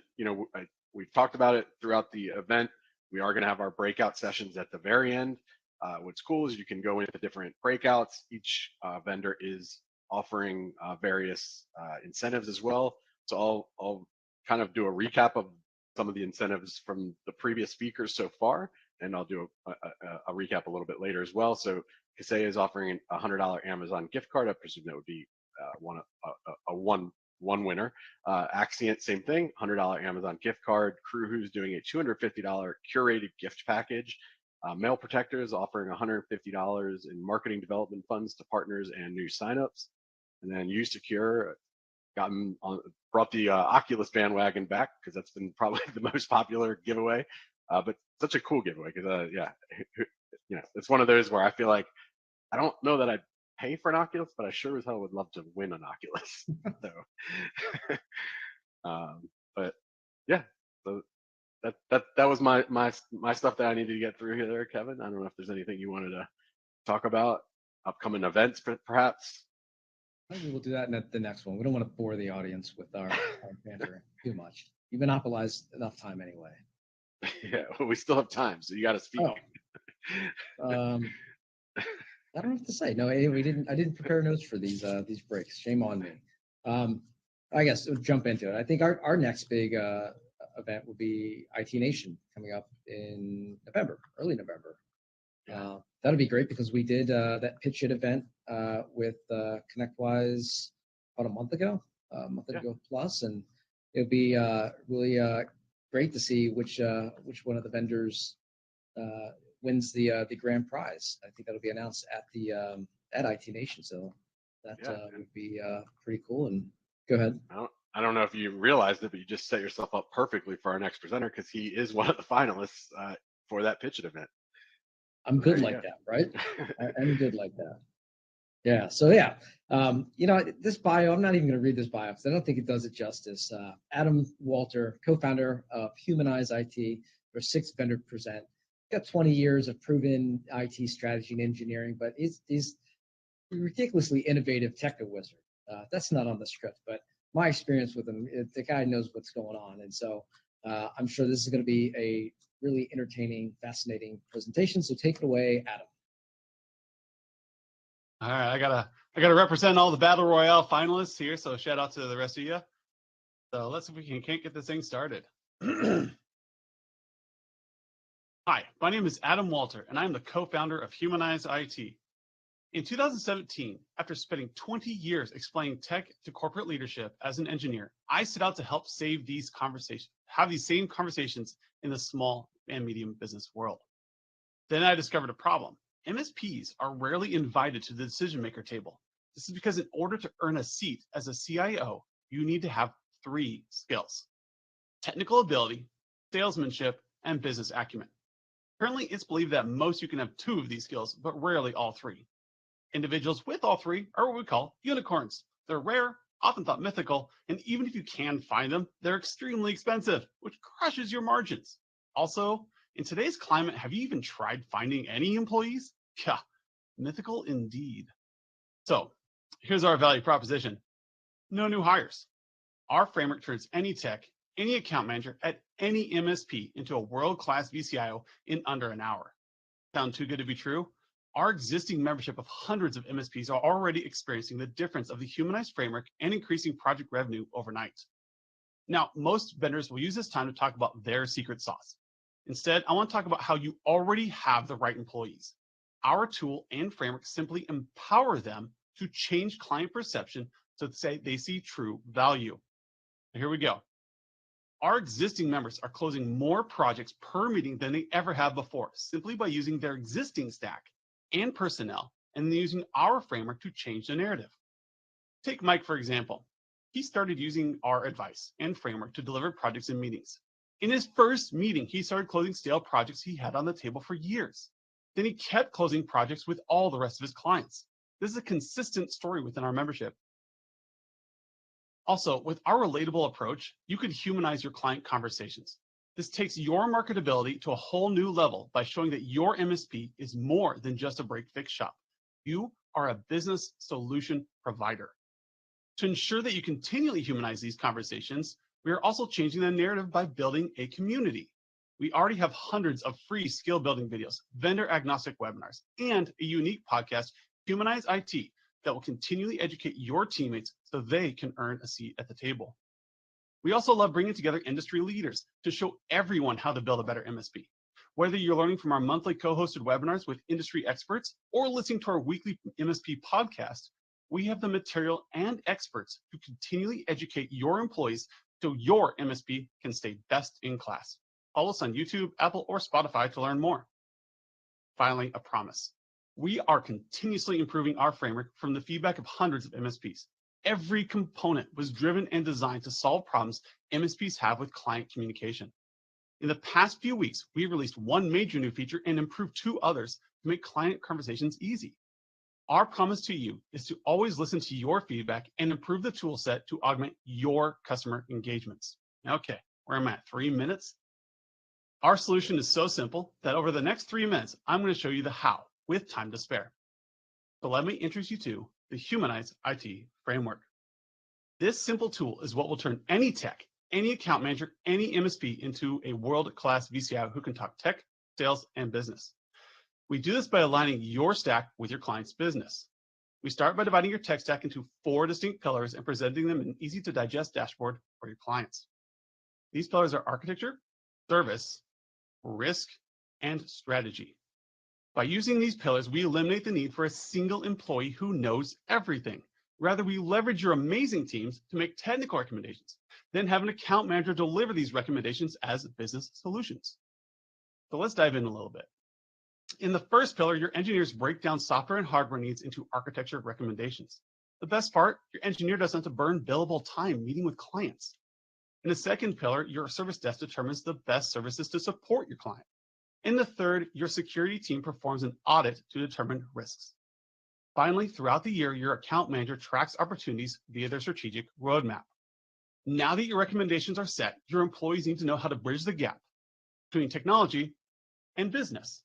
we've talked about it throughout the event. We are going to have our breakout sessions at the very end. What's cool is you can go into different breakouts. Each vendor is offering various incentives as well. So I'll kind of do a recap of some of the incentives from the previous speakers so far, and I'll do a recap a little bit later as well. So Kaseya is offering a $100 Amazon gift card. I presume that would be one winner. Axient, same thing, $100 Amazon gift card. Crewwho's doing a $250 curated gift package. Mail Protector is offering $150 in marketing development funds to partners and new signups. And then USecure brought the Oculus bandwagon back because that's been probably the most popular giveaway. But such a cool giveaway because it's one of those where I feel like I don't know that I'd pay for an Oculus, but I sure as hell would love to win an Oculus. But yeah, so that was my stuff that I needed to get through here, Kevin. I don't know if there's anything you wanted to talk about, upcoming events, perhaps. Maybe we'll do that in the next one. We don't want to bore the audience with our banter too much. You monopolized enough time anyway. Yeah, well, we still have time, so you got to speak. Oh. I don't know what to say. No, I didn't prepare notes for these breaks. Shame on me. I guess we'll jump into it. I think our next big event will be IT Nation coming up in November, early November. That'll be great because we did that Pitch It event with ConnectWise about a month ago plus, and it'll be really great to see which one of the vendors wins the grand prize. I think that'll be announced at IT Nation, so that would be pretty cool. And go ahead. I don't know if you realized it, but you just set yourself up perfectly for our next presenter because he is one of the finalists for that Pitch It event. I'm good like that, right? I'm good like that. Yeah. So yeah, this bio, I'm not even going to read this bio because I don't think it does it justice. Adam Walter, co-founder of Humanize IT, their sixth vendor present. Got 20 years of proven IT strategy and engineering, but he's ridiculously innovative techno wizard. That's not on the script, but my experience with him, the guy knows what's going on. And so I'm sure this is going to be a really entertaining, fascinating presentation. So take it away, Adam. All right, I gotta represent all the Battle Royale finalists here. So shout out to the rest of you. So let's see if we can't get this thing started. Hi, my name is Adam Walter, and I'm the co-founder of Humanize IT. In 2017, after spending 20 years explaining tech to corporate leadership as an engineer, I set out to help have these same conversations in the small and medium business world. Then I discovered a problem. MSPs are rarely invited to the decision maker table. This is because in order to earn a seat as a CIO, you need to have 3 skills. technical ability, salesmanship, and business acumen. Currently, it's believed that most you can have 2 of these skills, but rarely all 3. Individuals with all 3 are what we call unicorns. They're rare, often thought mythical, and even if you can find them, they're extremely expensive, which crushes your margins. Also, in today's climate, have you even tried finding any employees? Yeah, mythical indeed. So here's our value proposition. No new hires. Our framework turns any tech, any account manager at any MSP into a world-class VCIO in under an hour. Sound too good to be true? Our existing membership of hundreds of MSPs are already experiencing the difference of the humanized framework and increasing project revenue overnight. Now, most vendors will use this time to talk about their secret sauce. Instead, I want to talk about how you already have the right employees. Our tool and framework simply empower them to change client perception so that they see true value. Here we go. Our existing members are closing more projects per meeting than they ever have before, simply by using their existing stack and personnel and then using our framework to change the narrative. Take Mike, for example. He started using our advice and framework to deliver projects and meetings. In his first meeting, he started closing stale projects he had on the table for years. Then he kept closing projects with all the rest of his clients. This is a consistent story within our membership. Also, with our relatable approach, you could humanize your client conversations. This takes your marketability to a whole new level by showing that your MSP is more than just a break-fix shop. You are a business solution provider. To ensure that you continually humanize these conversations, we are also changing the narrative by building a community. We already have hundreds of free skill building videos, vendor agnostic webinars, and a unique podcast, Humanize IT, that will continually educate your teammates so they can earn a seat at the table. We also love bringing together industry leaders to show everyone how to build a better MSP. Whether you're learning from our monthly co-hosted webinars with industry experts or listening to our weekly MSP podcast, we have the material and experts to continually educate your employees so your MSP can stay best in class. Follow us on YouTube, Apple, or Spotify to learn more. Finally, a promise. We are continuously improving our framework from the feedback of hundreds of MSPs. Every component was driven and designed to solve problems MSPs have with client communication. In the past few weeks, we released 1 major new feature and improved 2 others to make client conversations easy. Our promise to you is to always listen to your feedback and improve the tool set to augment your customer engagements. Okay, where am I at? 3 minutes? Our solution is so simple that over the next 3 minutes, I'm going to show you the how with time to spare. So let me introduce you to the Humanize IT framework. This simple tool is what will turn any tech, any account manager, any MSP into a world-class VCI who can talk tech, sales, and business. We do this by aligning your stack with your client's business. We start by dividing your tech stack into 4 distinct pillars and presenting them in an easy-to-digest dashboard for your clients. These pillars are architecture, service, risk, and strategy. By using these pillars, we eliminate the need for a single employee who knows everything. Rather, we leverage your amazing teams to make technical recommendations, then have an account manager deliver these recommendations as business solutions. So let's dive in a little bit. In the first pillar, your engineers break down software and hardware needs into architecture recommendations. The best part, your engineer doesn't have to burn billable time meeting with clients. In the second pillar, your service desk determines the best services to support your client. In the third, your security team performs an audit to determine risks. Finally, throughout the year, your account manager tracks opportunities via their strategic roadmap. Now that your recommendations are set, your employees need to know how to bridge the gap between technology and business.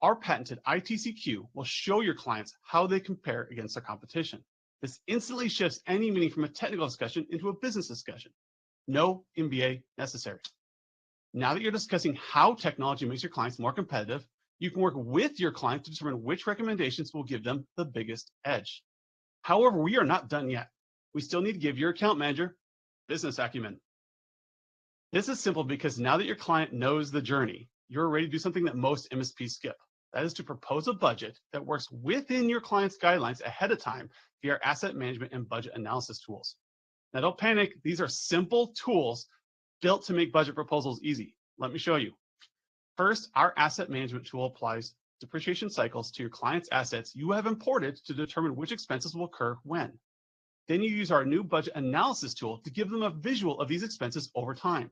Our patented ITCQ will show your clients how they compare against their competition. This instantly shifts any meeting from a technical discussion into a business discussion. No MBA necessary. Now that you're discussing how technology makes your clients more competitive, you can work with your client to determine which recommendations will give them the biggest edge. However, we are not done yet. We still need to give your account manager business acumen. This is simple because now that your client knows the journey, you're ready to do something that most MSPs skip. That is to propose a budget that works within your client's guidelines ahead of time via our asset management and budget analysis tools. Now don't panic, these are simple tools built to make budget proposals easy. Let me show you. First, our asset management tool applies depreciation cycles to your client's assets you have imported to determine which expenses will occur when. Then you use our new budget analysis tool to give them a visual of these expenses over time.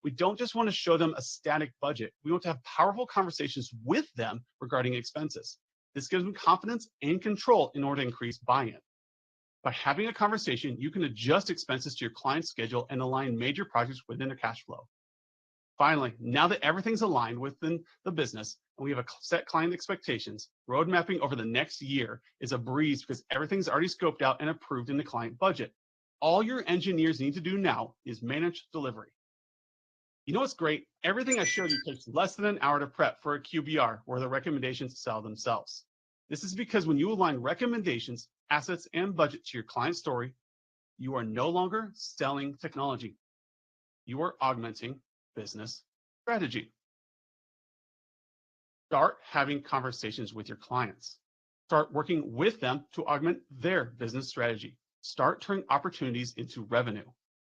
We don't just want to show them a static budget. We want to have powerful conversations with them regarding expenses. This gives them confidence and control in order to increase buy-in. By having a conversation, you can adjust expenses to your client's schedule and align major projects within their cash flow. Finally, now that everything's aligned within the business and we have a set client expectations, road mapping over the next year is a breeze because everything's already scoped out and approved in the client budget. All your engineers need to do now is manage delivery. You know what's great? Everything I showed you takes less than an hour to prep for a QBR where the recommendations sell themselves. This is because when you align recommendations, assets, and budget to your client story, you are no longer selling technology. You are augmenting business strategy. Start having conversations with your clients. Start working with them to augment their business strategy. Start turning opportunities into revenue.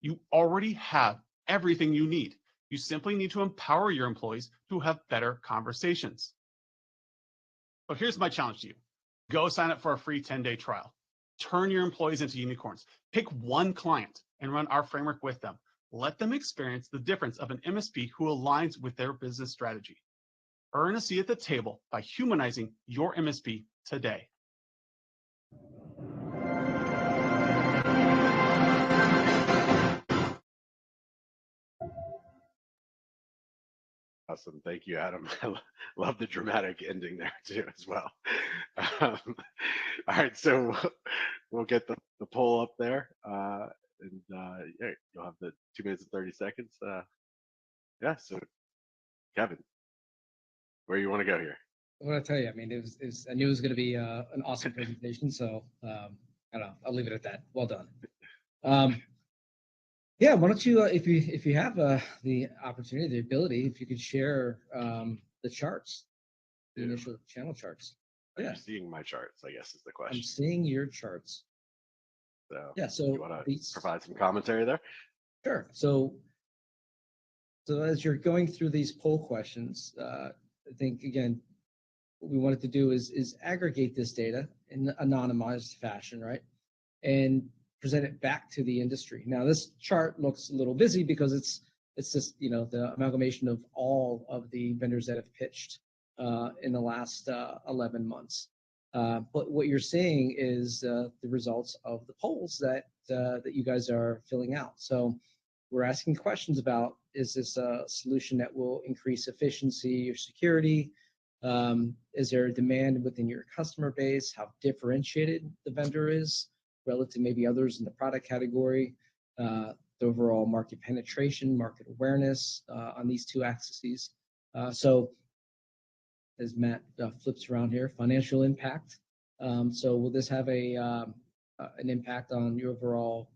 You already have everything you need. You simply need to empower your employees to have better conversations. So here's my challenge to you. Go sign up for a free 10-day trial. Turn your employees into unicorns. Pick one client and run our framework with them. Let them experience the difference of an MSP who aligns with their business strategy. Earn a seat at the table by humanizing your MSP today. Awesome. Thank you, Adam. I love the dramatic ending there too as well. All right, so we'll get the poll up there. Yeah, you'll have the 2 minutes and 30 seconds. Yeah, so Kevin, where you want to go here? What I tell you, I mean, it was I knew it was going to be an awesome presentation, so I don't know. I'll leave it at that. Well done. Yeah, why don't you, if you have the opportunity, the ability, if you could share the charts, the initial channel charts. Are Yeah, you seeing my charts, I guess is the I'm question. seeing your charts. So Yeah, so you want to provide some commentary there? Sure. So as you're going through these poll questions, I think again, what we wanted to do is aggregate this data in an anonymized fashion, right? And present it back to the industry. Now, this chart looks a little busy because it's just, you know, the amalgamation of all of the vendors that have pitched in the last 11 months. But what you're seeing is the results of the polls that you guys are filling out. So we're asking questions about, is this a solution that will increase efficiency or security? Is there a demand within your customer base? How differentiated the vendor is relative to maybe others in the product category? The overall market penetration, market awareness on these two axes. So as Matt flips around here, financial impact. So will this have an impact on your overall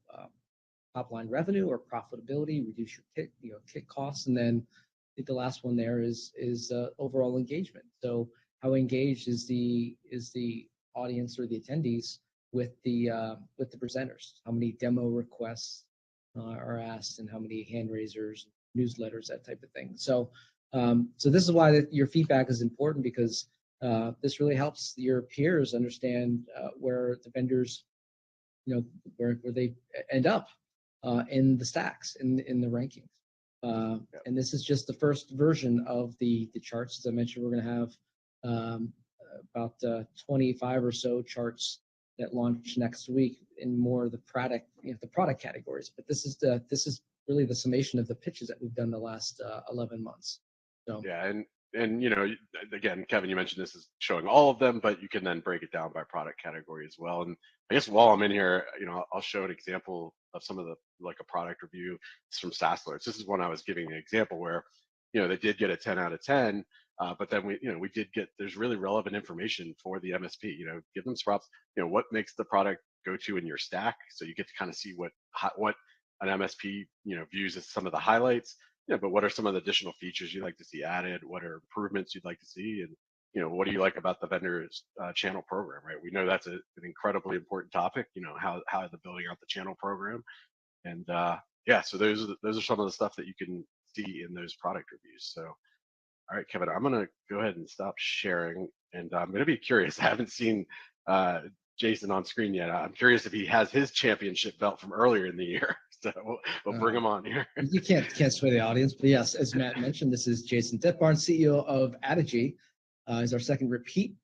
top line revenue or profitability, reduce your kit costs? And then I think the last one there is overall engagement. So how engaged is the audience or the attendees with the presenters? How many demo requests are asked, and how many hand raisers, newsletters, that type of thing. So so this is why your feedback is important, because this really helps your peers understand where the vendors, you know, where they end up in the stacks, in the rankings. And this is just the first version of the charts. As I mentioned, we're going to have about 25 or so charts that launch next week in more of the product, the product categories. But this is really the summation of the pitches that we've done the last 11 months. So Yeah, and you know, again, Kevin, you mentioned this is showing all of them, but you can then break it down by product category as well. And I guess while I'm in here, you know, I'll show an example of some of the, like a product review. It's from SaaS Alerts. This is one I was giving an example where, you know, they did get a 10 out of 10, but then we did get, there's really relevant information for the MSP. You know, give them props. You know, what makes the product go to in your stack, so you get to kind of see what an MSP views as some of the highlights. Yeah, but what are some of the additional features you'd like to see added? What are improvements you'd like to see? And what do you like about the vendor's channel program, right? We know that's an incredibly important topic. How they're building out the channel program, and yeah, so those are some of the stuff that you can see in those product reviews. So, all right, Kevin, I'm gonna go ahead and stop sharing, and I'm gonna be curious. I haven't seen Jason on screen yet. I'm curious if he has his championship belt from earlier in the year. So we'll bring him on here. You can't sway the audience, but yes, as Matt mentioned, this is Jason Detbarn, CEO of Adigy. He's our second repeat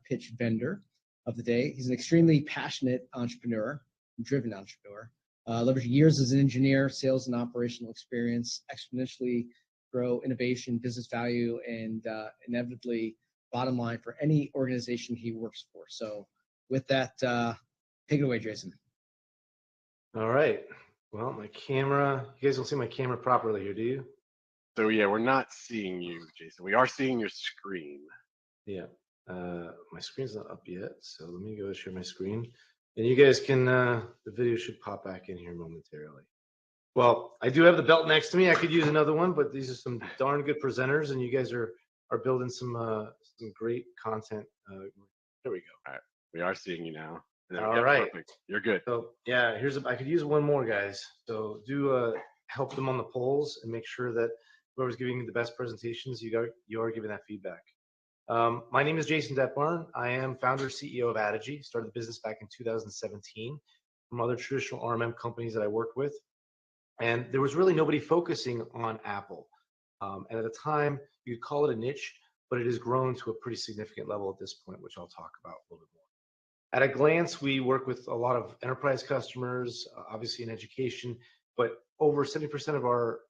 pitch vendor of the day. He's an extremely passionate entrepreneur, driven entrepreneur, leveraging years as an engineer, sales and operational experience, exponentially grow innovation, business value, and inevitably bottom line for any organization he works for. So with that, take it away, Jason. All right. Well, my camera, you guys don't see my camera properly here, do you? So yeah, we're not seeing you, Jason. We are seeing your screen. Yeah. My screen's not up yet, so let me go share my screen. And you guys can, the video should pop back in here momentarily. Well, I do have the belt next to me. I could use another one, but these are some darn good presenters, and you guys are building some great content. There we go. All right, we are seeing you now. All Yep, right. perfect. You're good. So yeah, I could use one more, guys. So do help them on the polls and make sure that whoever's giving you the best presentations, you are giving that feedback. My name is Jason Detbarn. I am founder CEO of Adigy. Started the business back in 2017 from other traditional RMM companies that I worked with. And there was really nobody focusing on Apple. And at the time, you could call it a niche, but it has grown to a pretty significant level at this point, which I'll talk about a little bit more. At a glance, we work with a lot of enterprise customers, obviously in education, but over 70% of our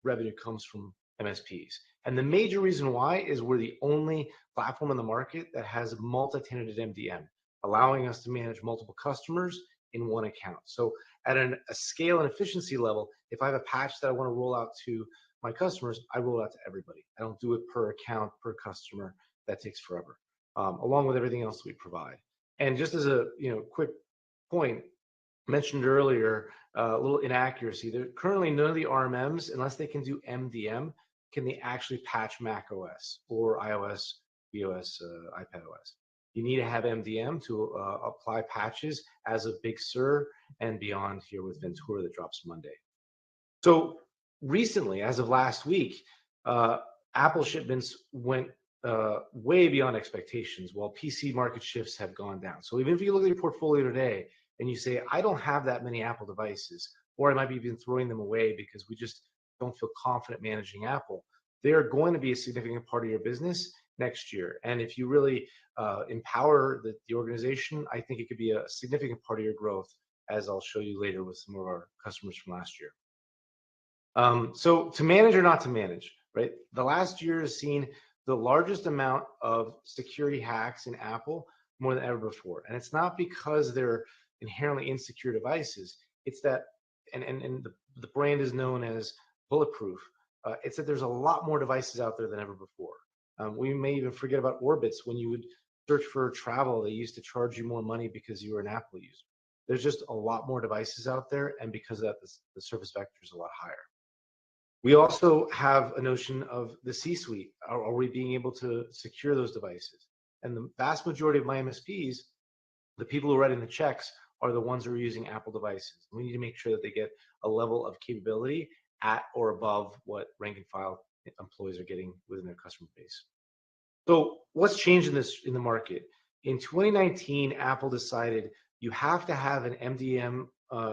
revenue comes from MSPs. And the major reason why is we're the only platform in the market that has multi-tenanted MDM, allowing us to manage multiple customers in one account. So at a scale and efficiency level, if I have a patch that I want to roll out to my customers, I roll it out to everybody. I don't do it per account, per customer. That takes forever, along with everything else we provide. And just as a quick point, mentioned earlier, a little inaccuracy. There currently none of the RMMs, unless they can do MDM, can they actually patch Mac OS or iOS, iOS, iPadOS. You need to have MDM to apply patches as of Big Sur and beyond here with Ventura that drops Monday. So recently, as of last week, Apple shipments went way beyond expectations, while PC market shifts have gone down. So even if you look at your portfolio today and you say, I don't have that many Apple devices, or I might be even throwing them away because we just don't feel confident managing Apple, they are going to be a significant part of your business next year. And if you really empower the organization, I think it could be a significant part of your growth, as I'll show you later with some of our customers from last year. So to manage or not to manage, right? The last year has seen the largest amount of security hacks in Apple more than ever before. And it's not because they're inherently insecure devices. It's that, and the brand is known as bulletproof. It's that there's a lot more devices out there than ever before. We may even forget about Orbitz. When you would search for travel, they used to charge you more money because you were an Apple user. There's just a lot more devices out there, and because of that, the service vector is a lot higher. We also have a notion of the C-suite. Are we being able to secure those devices? And the vast majority of my MSPs, the people who are writing the checks, are the ones who are using Apple devices. We need to make sure that they get a level of capability at or above what rank and file employees are getting within their customer base. So what's changed in the market? In 2019, Apple decided you have to have an MDM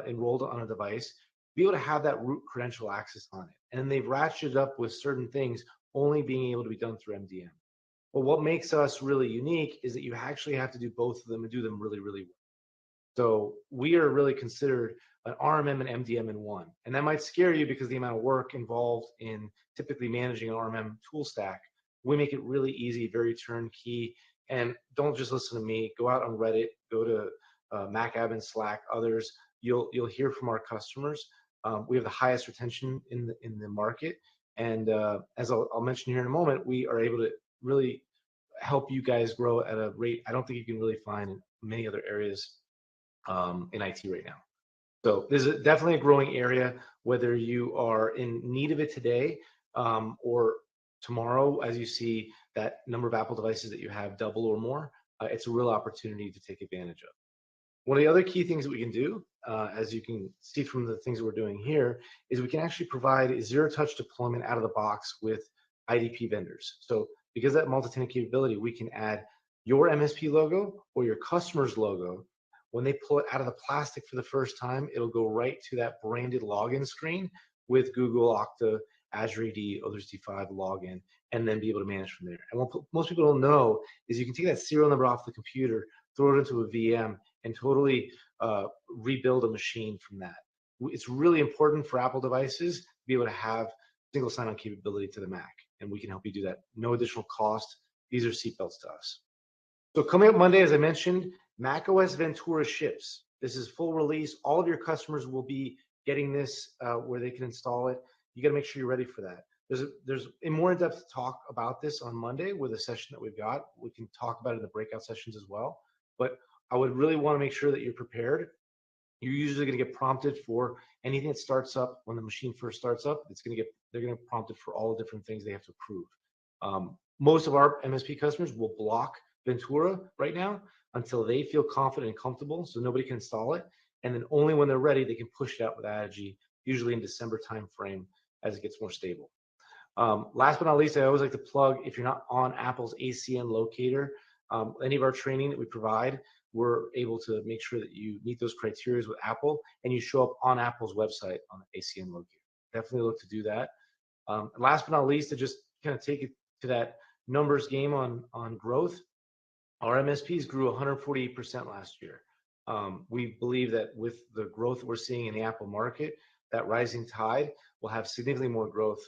enrolled on a device, be able to have that root credential access on it. And they've ratcheted up with certain things only being able to be done through MDM. But what makes us really unique is that you actually have to do both of them and do them really, really well. So we are really considered an RMM and MDM in one. And that might scare you because the amount of work involved in typically managing an RMM tool stack. We make it really easy, very turnkey. And don't just listen to me. Go out on Reddit, go to MacAdmin, Slack, others. You'll hear from our customers. We have the highest retention in the market. And as I'll mention here in a moment, we are able to really help you guys grow at a rate I don't think you can really find in many other areas in IT right now. So there's definitely a growing area, whether you are in need of it today or tomorrow, as you see that number of Apple devices that you have double or more, it's a real opportunity to take advantage of. One of the other key things that we can do, as you can see from the things that we're doing here, is we can actually provide a zero-touch deployment out of the box with IDP vendors. So because of that multi-tenant capability, we can add your MSP logo or your customer's logo When they pull it out of the plastic for the first time, it'll go right to that branded login screen with Google, Okta, Azure AD, O365 login, and then be able to manage from there. And what most people don't know is you can take that serial number off the computer, throw it into a VM, and totally rebuild a machine from that. It's really important for Apple devices to be able to have single sign-on capability to the Mac, and we can help you do that. No additional cost. These are seatbelts to us. So coming up Monday, as I mentioned, macOS Ventura ships. This is full release. All of your customers will be getting this where they can install it. You got to make sure you're ready for that. There's a more in-depth talk about this on Monday with a session that we've got. We can talk about it in the breakout sessions as well. But I would really want to make sure that you're prepared. You're usually going to get prompted for anything that starts up when the machine first starts up. They're going to get prompted for all the different things they have to approve. Most of our MSP customers will block Ventura right now until they feel confident and comfortable, so nobody can install it. And then only when they're ready, they can push it out with Adigi, usually in December timeframe as it gets more stable. Last but not least, I always like to plug, if you're not on Apple's ACN locator, any of our training that we provide, we're able to make sure that you meet those criteria with Apple and you show up on Apple's website on the ACN locator. Definitely look to do that. Last but not least, to just kind of take it to that numbers game on growth, our MSPs grew 148% last year. We believe that with the growth we're seeing in the Apple market, that rising tide will have significantly more growth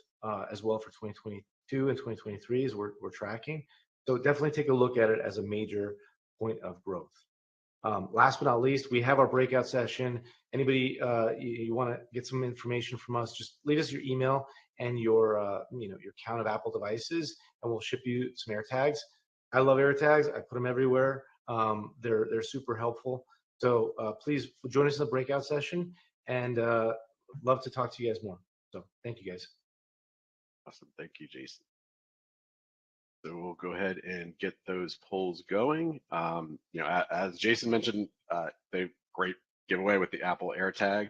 as well for 2022 and 2023 as we're tracking. So definitely take a look at it as a major point of growth. Last but not least, we have our breakout session. Anybody you want to get some information from us, just leave us your email and your your count of Apple devices, and we'll ship you some AirTags. I love AirTags. I put them everywhere. They're super helpful. So please join us in the breakout session, and love to talk to you guys more. So thank you guys. Awesome. Thank you, Jason. So we'll go ahead and get those polls going. As Jason mentioned, the great giveaway with the Apple AirTag,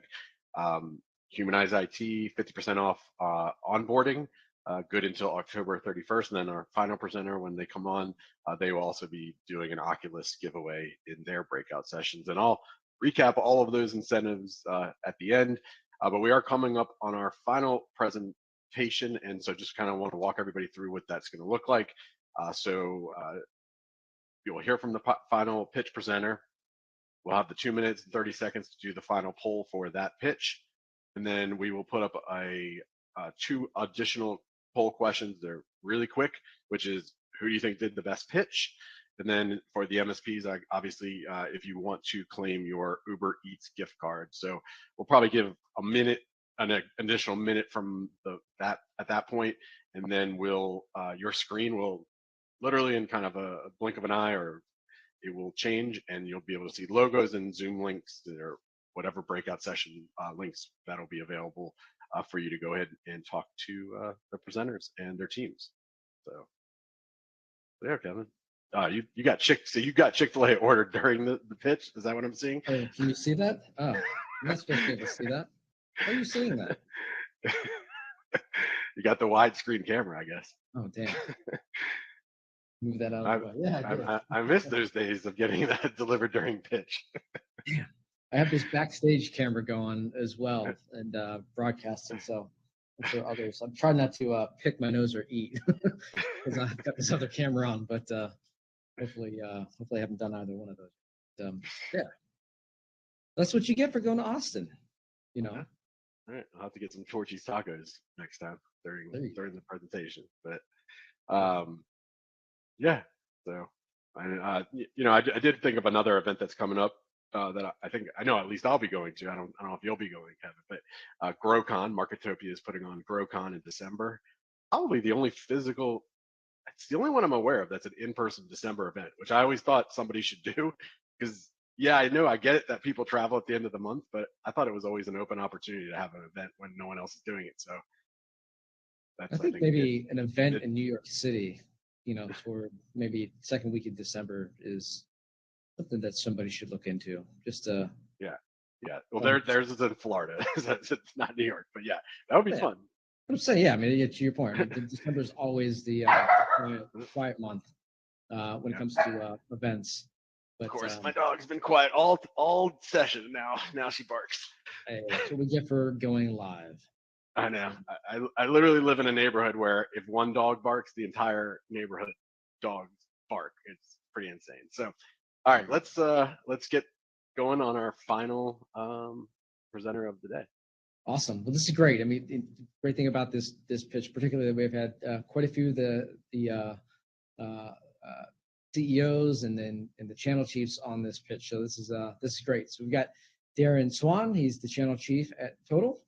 Humanize IT, 50% off onboarding, good until October 31st. And then our final presenter, when they come on, they will also be doing an Oculus giveaway in their breakout sessions. And I'll recap all of those incentives at the end. But we are coming up on our final presentation, and so just kind of want to walk everybody through what that's going to look like. You'll hear from the final pitch presenter. We'll have the 2 minutes and 30 seconds to do the final poll for that pitch, and then we will put up a 2 additional poll questions. They're really quick, which is, who do you think did the best pitch? And then for the MSPs, obviously, if you want to claim your Uber Eats gift card. So we'll probably give a minute, an additional minute from at that point, and then your screen will literally in kind of a blink of an eye, or it will change, and you'll be able to see logos and Zoom links or whatever breakout session links that'll be available for you to go ahead and talk to the presenters and their teams. So there, Kevin. You got Chick-fil-A ordered during the pitch. Is that what I'm seeing? Oh, can you see that? Oh, you're not supposed to be able to see that. How are you seeing that? You got the widescreen camera, I guess. Oh, damn. Move that out of the way. Yeah, I did. I miss those days of getting that delivered during pitch. Yeah. I have this backstage camera going as well and broadcasting. So I'm sure others. I'm trying not to pick my nose or eat because I've got this other camera on, but hopefully I haven't done either one of those. Yeah, that's what you get for going to Austin. All right, I'll have to get some Torchy's tacos next time during the presentation. But yeah, so I did think of another event that's coming up that I know at least I'll be going to. I don't know if you'll be going, Kevin, but GrowCon, Marketopia is putting on GrowCon in December. Probably the only physical. It's the only one I'm aware of that's an in-person December event, which I always thought somebody should do, because I get it that people travel at the end of the month, but I thought it was always an open opportunity to have an event when no one else is doing it. So I think maybe an event in New York City, for maybe second week of December is something that somebody should look into. Just yeah. Well, theirs is in Florida. It's not New York, but yeah, that would be fun. I'm saying, to your point, December is always the quiet month when it comes to events. But Of course, my dog's been quiet all session. Now she barks. hey, that's what we get for going live. I know. I literally live in a neighborhood where if one dog barks, the entire neighborhood dogs bark. It's pretty insane. So, all right, let's get going on our final presenter of the day. Awesome. Well, this is great. I mean, the great thing about this pitch, particularly that we've had quite a few of the CEOs and the channel chiefs on this pitch. So this is great. So we've got Darren Swan. He's the channel chief at Total.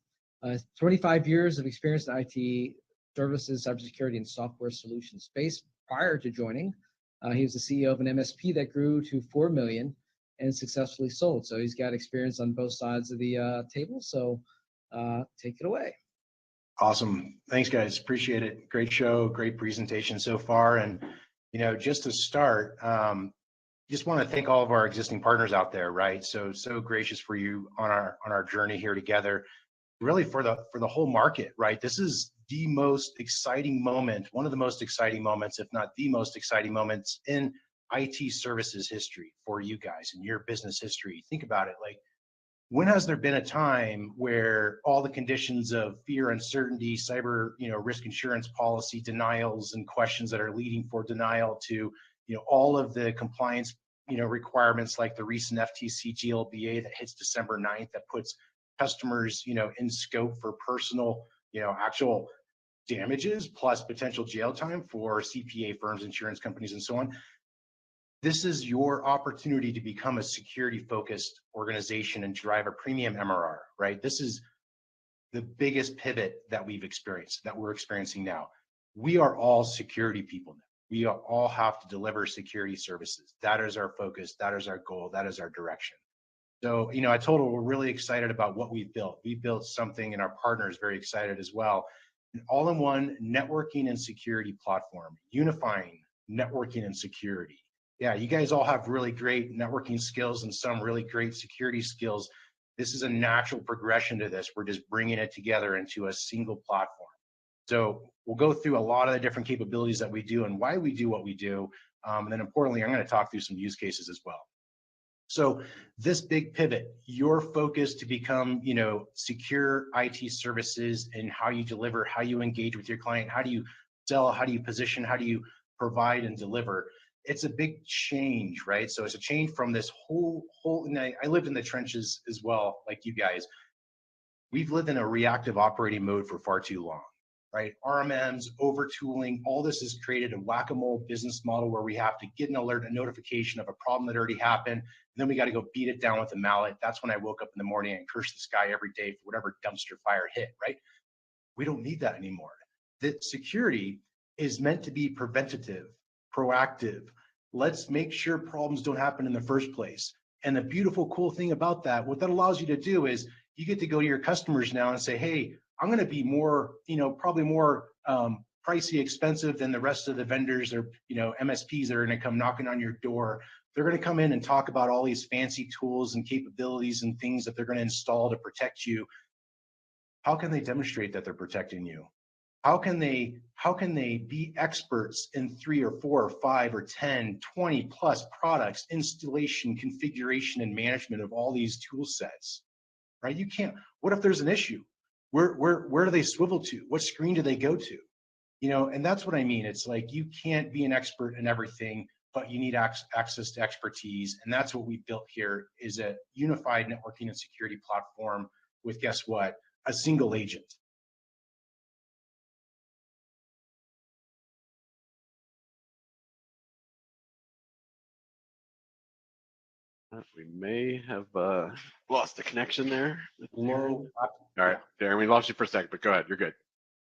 25 years of experience in IT services, cybersecurity, and software solution space. Prior to joining, he was the CEO of an MSP that grew to 4 million and successfully sold. So he's got experience on both sides of the table. So take it away. Awesome. Thanks, guys. Appreciate it. Great show, great presentation so far. And, just to start, just want to thank all of our existing partners out there, right? So gracious for you on our journey here together, really for the whole market, right? This is the most exciting moment, one of the most exciting moments, if not the most exciting moments in IT services history for you guys and your business history. Think about it. Like, when has there been a time where all the conditions of fear, uncertainty, cyber, risk insurance policy, denials, and questions that are leading for denial to, all of the compliance, requirements like the recent FTC GLBA that hits December 9th that puts customers, in scope for personal, actual damages plus potential jail time for CPA firms, insurance companies, and so on. This is your opportunity to become a security-focused organization and drive a premium MRR, right? This is the biggest pivot that we're experiencing now. We are all security people now. We all have to deliver security services. That is our focus. That is our goal. That is our direction. So, at Total, we're really excited about what we've built. We built something, and our partner is very excited as well. An all-in-one networking and security platform, unifying networking and security. Yeah, you guys all have really great networking skills and some really great security skills. This is a natural progression to this. We're just bringing it together into a single platform. So we'll go through a lot of the different capabilities that we do and why we do what we do. And then importantly, I'm going to talk through some use cases as well. So this big pivot, your focus to become, secure IT services and how you deliver, how you engage with your client, how do you sell, how do you position, how do you provide and deliver. It's a big change, right? So it's a change from this whole, and I lived in the trenches as well, like you guys. We've lived in a reactive operating mode for far too long, right? RMMs, over-tooling, all this has created a whack-a-mole business model where we have to get an alert, a notification of a problem that already happened, and then we got to go beat it down with a mallet. That's when I woke up in the morning and cursed the sky every day for whatever dumpster fire hit, right? We don't need that anymore. The security is meant to be preventative, proactive. Let's make sure problems don't happen in the first place. And the beautiful, cool thing about that, what that allows you to do is you get to go to your customers now and say, hey, I'm going to be more, probably more pricey, expensive than the rest of the vendors or, MSPs that are going to come knocking on your door. They're going to come in and talk about all these fancy tools and capabilities and things that they're going to install to protect you. How can they demonstrate that they're protecting you? How can they be experts in 3 or 4 or 5 or 10, 20 plus products, installation, configuration, and management of all these tool sets, right? You can't, what if there's an issue? Where do they swivel to? What screen do they go to? And that's what I mean. It's like, you can't be an expert in everything, but you need access to expertise. And that's what we built here, is a unified networking and security platform with, guess what? A single agent. We may have lost the connection there. Blow. All right, Darren, we lost you for a second, but go ahead. You're good.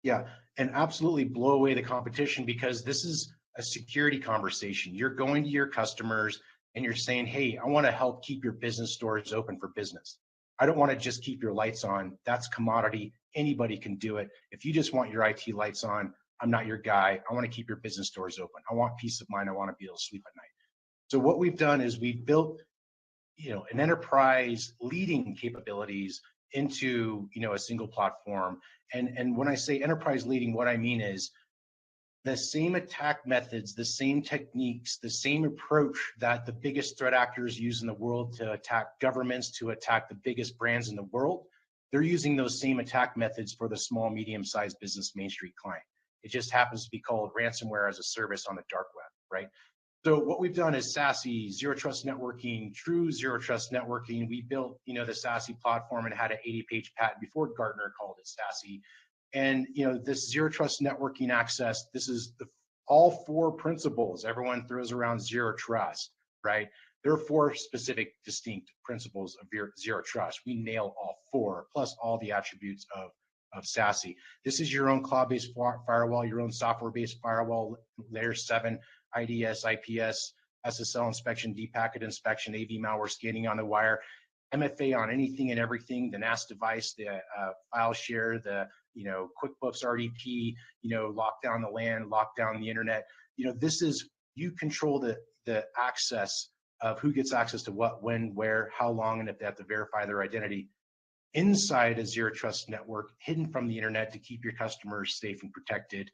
Yeah, and absolutely blow away the competition, because this is a security conversation. You're going to your customers and you're saying, hey, I want to help keep your business doors open for business. I don't want to just keep your lights on. That's commodity. Anybody can do it. If you just want your IT lights on, I'm not your guy. I want to keep your business doors open. I want peace of mind. I want to be able to sleep at night. So what we've done is we've built, an enterprise leading capabilities into, a single platform. And when I say enterprise leading, what I mean is the same attack methods, the same techniques, the same approach that the biggest threat actors use in the world to attack governments, to attack the biggest brands in the world. They're using those same attack methods for the small, medium-sized business Main Street client. It just happens to be called ransomware as a service on the dark web, right? So what we've done is SASE, zero trust networking, true zero trust networking. We built, the SASE platform and had an 80-page patent before Gartner called it SASE. And this zero trust networking access, this is all four principles. Everyone throws around zero trust, right? There are four specific distinct principles of zero trust. We nail all four, plus all the attributes of SASE. This is your own cloud-based firewall, your own software-based firewall, layer 7, IDS, IPS, SSL inspection, deep-packet inspection, AV malware scanning on the wire, MFA on anything and everything, the NAS device, the file share, the QuickBooks RDP, lock down the LAN, lock down the internet. This is, you control the access of who gets access to what, when, where, how long, and if they have to verify their identity inside a zero trust network, hidden from the internet to keep your customers safe and protected,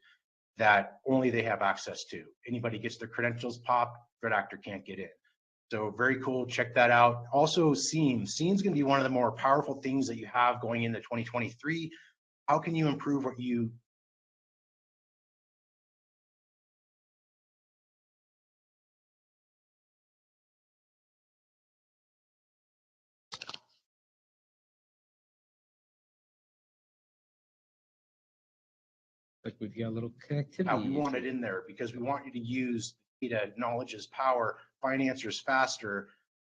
that only they have access to. Anybody gets their credentials popped, threat actor can't get in. So very cool, check that out. Also SIEM. SIEM's gonna be one of the more powerful things that you have going into 2023. How can you improve what you Like we've got a little connectivity. we want it in there because we want you to use data, knowledge is power, find answers faster,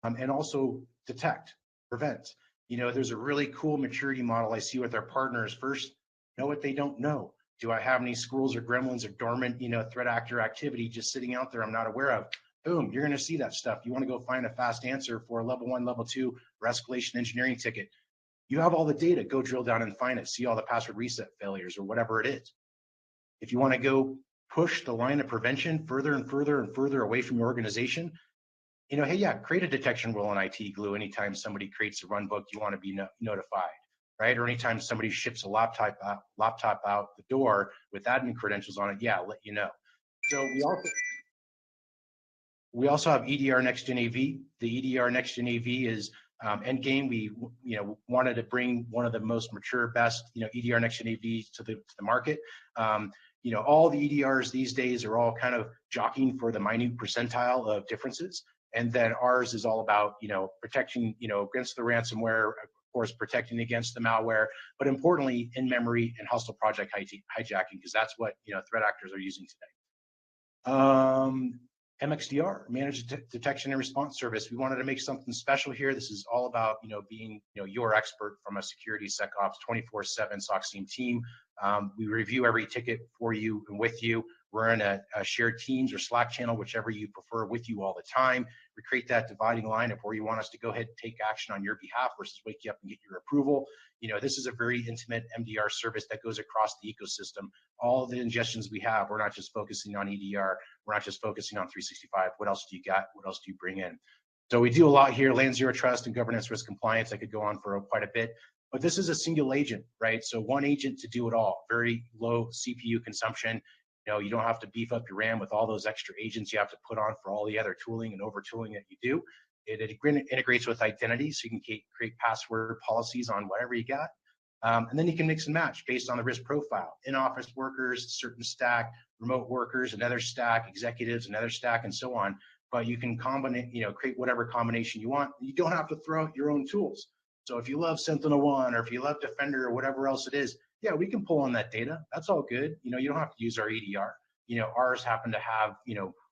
and also detect, prevent. There's a really cool maturity model I see with our partners. First, know what they don't know. Do I have any squirrels or gremlins or dormant, threat actor activity just sitting out there I'm not aware of? Boom, you're going to see that stuff. You want to go find a fast answer for a level 1, level 2 or escalation engineering ticket. You have all the data, go drill down and find it. See all the password reset failures or whatever it is. If you want to go push the line of prevention further and further and further away from your organization, hey, yeah, create a detection rule in IT Glue. Anytime somebody creates a run book, you want to be notified, right? Or anytime somebody ships a laptop out the door with admin credentials on it, yeah, I'll let you know. So we also have EDR Next Gen AV. The EDR Next Gen AV is Endgame. We wanted to bring one of the most mature, best EDR Next Gen AV to the market. All the EDRs these days are all kind of jockeying for the minute percentile of differences. And then ours is all about, protecting, against the ransomware, of course, protecting against the malware, but importantly, in memory and hostile project hijacking, because that's what, threat actors are using today. MXDR, Managed Detection and Response Service. We wanted to make something special here. This is all about, being, your expert from a security SecOps 24/7 SOC team. We review every ticket for you and with you. We're in a shared Teams or Slack channel, whichever you prefer, with you all the time. We create that dividing line of where you want us to go ahead and take action on your behalf versus wake you up and get your approval. This is a very intimate MDR service that goes across the ecosystem. All the ingestions we have, we're not just focusing on EDR. We're not just focusing on 365. What else do you got? What else do you bring in? So we do a lot here, land zero trust and governance risk compliance. I could go on for quite a bit, but this is a single agent, right? So one agent to do it all, very low CPU consumption. You don't have to beef up your RAM with all those extra agents you have to put on for all the other tooling and over tooling that you do. It integrates with identity, so you can create password policies on whatever you got. And then you can mix and match based on the risk profile. In-office workers, certain stack, remote workers, another stack, executives, another stack, and so on. But you can create whatever combination you want. You don't have to throw out your own tools. So if you love SentinelOne, or if you love Defender, or whatever else it is, yeah, we can pull on that data. That's all good. You don't have to use our EDR. Ours happen to have,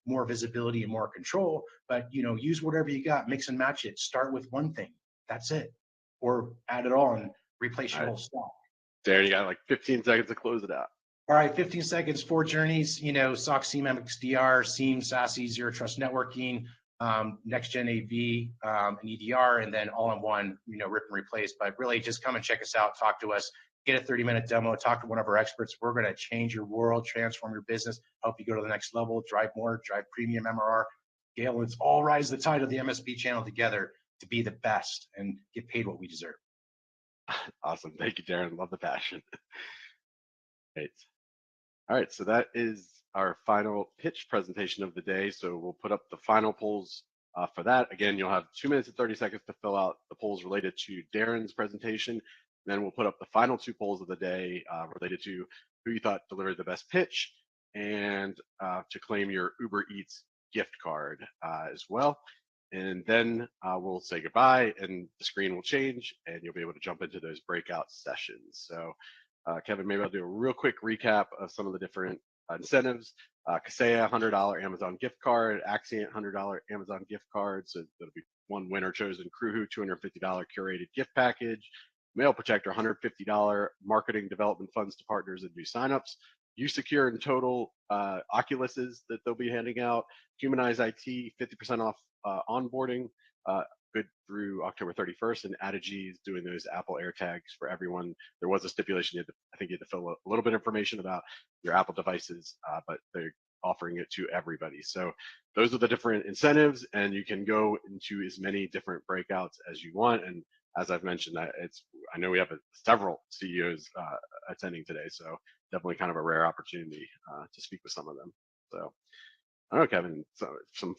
more visibility and more control, but, use whatever you got, mix and match it. Start with one thing. That's it. Or add it all and replace your whole stack. Darren, you got like 15 seconds to close it out. All right, 15 seconds, 4 journeys, SOC, SIEM, MXDR, SIEM, SASE, Zero Trust Networking, Next Gen AV, and EDR, and then all in one, rip and replace. But really just come and check us out, talk to us, get a 30-minute demo, talk to one of our experts. We're going to change your world, transform your business, help you go to the next level, drive more, drive premium MRR, scale. Let's all rise the tide of the MSP channel together to be the best and get paid what we deserve. Awesome. Thank you, Darren. Love the passion. Great. All right. So that is our final pitch presentation of the day. So we'll put up the final polls for that. Again, you'll have 2 minutes and 30 seconds to fill out the polls related to Darren's presentation. Then we'll put up the final 2 polls of the day related to who you thought delivered the best pitch and to claim your Uber Eats gift card as well. And then we'll say goodbye and the screen will change and you'll be able to jump into those breakout sessions. So Kevin, maybe I'll do a real quick recap of some of the different incentives. Kaseya, $100 Amazon gift card, Axient, $100 Amazon gift card. So there'll be one winner chosen. Kruhu, $250 curated gift package. Mail Protector, $150 marketing development funds to partners and new signups. USecure in total, Oculuses that they'll be handing out. Humanize IT, 50% off onboarding, good through October 31st. And Adigy is doing those Apple AirTags for everyone. There was a stipulation, I think you had to fill a little bit of information about your Apple devices, but they're offering it to everybody. So those are the different incentives, and you can go into as many different breakouts as you want. And as I've mentioned, I know we have several CEOs attending today, so definitely kind of a rare opportunity to speak with some of them. So I don't know, Kevin, some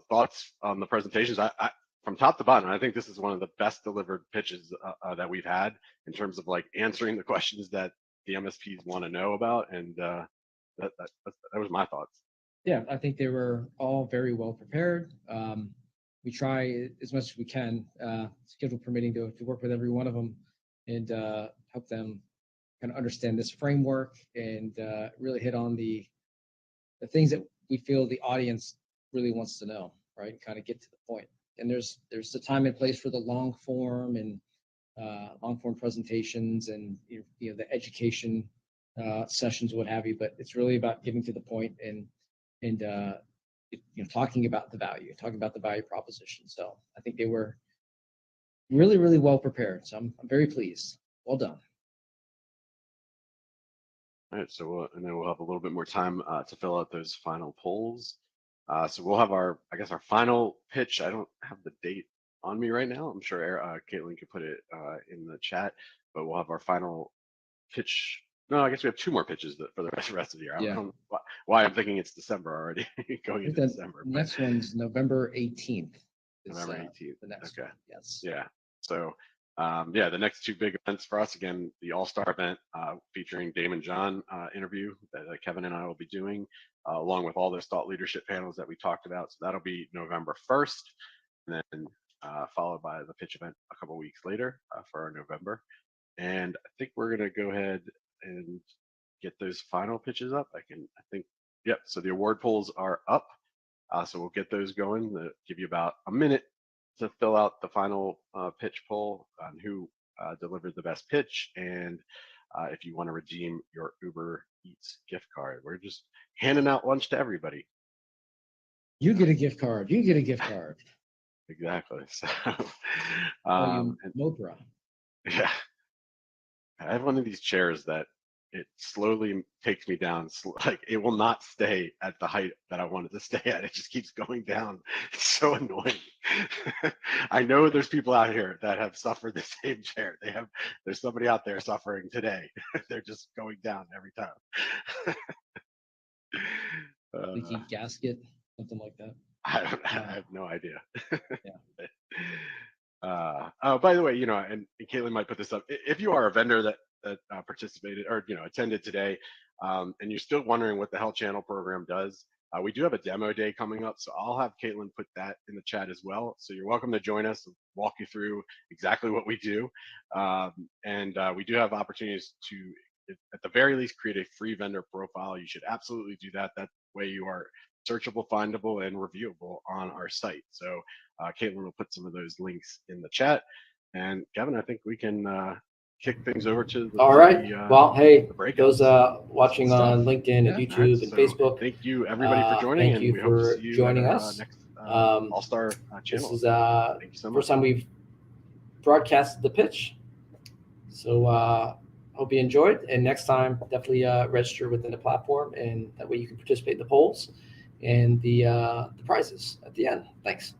thoughts on the presentations. I from top to bottom, I think this is one of the best delivered pitches that we've had in terms of like answering the questions that the MSPs want to know about, and that was my thoughts. Yeah, I think they were all very well prepared. We try as much as we can, schedule permitting, to work with every one of them and help them kind of understand this framework and really hit on the things that we feel the audience really wants to know, right? And kind of get to the point. And there's the time and place for the long form and long form presentations and the education sessions, what have you. But it's really about getting to the point and talking about the value proposition. So I think they were really, really well prepared. So I'm very pleased. Well done. All right, so and then we'll have a little bit more time to fill out those final polls. So we'll have our final pitch. I don't have the date on me right now. I'm sure Caitlin could put it in the chat, but we'll have our final pitch. No, I guess we have 2 more pitches for the rest of the year. I don't know why I'm thinking it's December already, going into December. Next one's November 18th. November 18th. The next one. Yes. Yeah. So the next 2 big events for us, again, the All-Star event featuring Damon John interview that Kevin and I will be doing, along with all those thought leadership panels that we talked about. So that'll be November 1st, and then followed by the pitch event a couple weeks later for our November. And I think we're going to go ahead and get those final pitches up. So the award polls are up. So we'll get those going. They'll give you about a minute to fill out the final pitch poll on who delivered the best pitch, and if you want to redeem your Uber Eats gift card. We're just handing out lunch to everybody. You get a gift card. You get a gift card. Exactly. So, Mopra. Yeah, I have one of these chairs that it slowly takes me down. Like it will not stay at the height that I want it to stay at. It just keeps going down. It's so annoying. I know there's people out here that have suffered the same chair. There's somebody out there suffering today. They're just going down every time. Leaky gasket, something like that. I have no idea. Yeah. Oh, by the way, and Caitlin might put this up. If you are a vendor that participated or attended today, and you're still wondering what the Health Channel program does, we do have a demo day coming up, so I'll have Caitlin put that in the chat as well. So you're welcome to join us and walk you through exactly what we do. And we do have opportunities to, at the very least, create a free vendor profile. You should absolutely do that. That way you are searchable, findable, and reviewable on our site. So Caitlin will put some of those links in the chat. And Kevin, I think we can kick things over to all right. Well, hey, those watching on LinkedIn and YouTube and Facebook. Thank you everybody for joining. Thank you for joining us. Next All-Star channel. This is Thank you so much. first time we've broadcasted the pitch. So hope you enjoyed. And next time, definitely register within the platform, and that way you can participate in the polls and the prizes at the end. Thanks.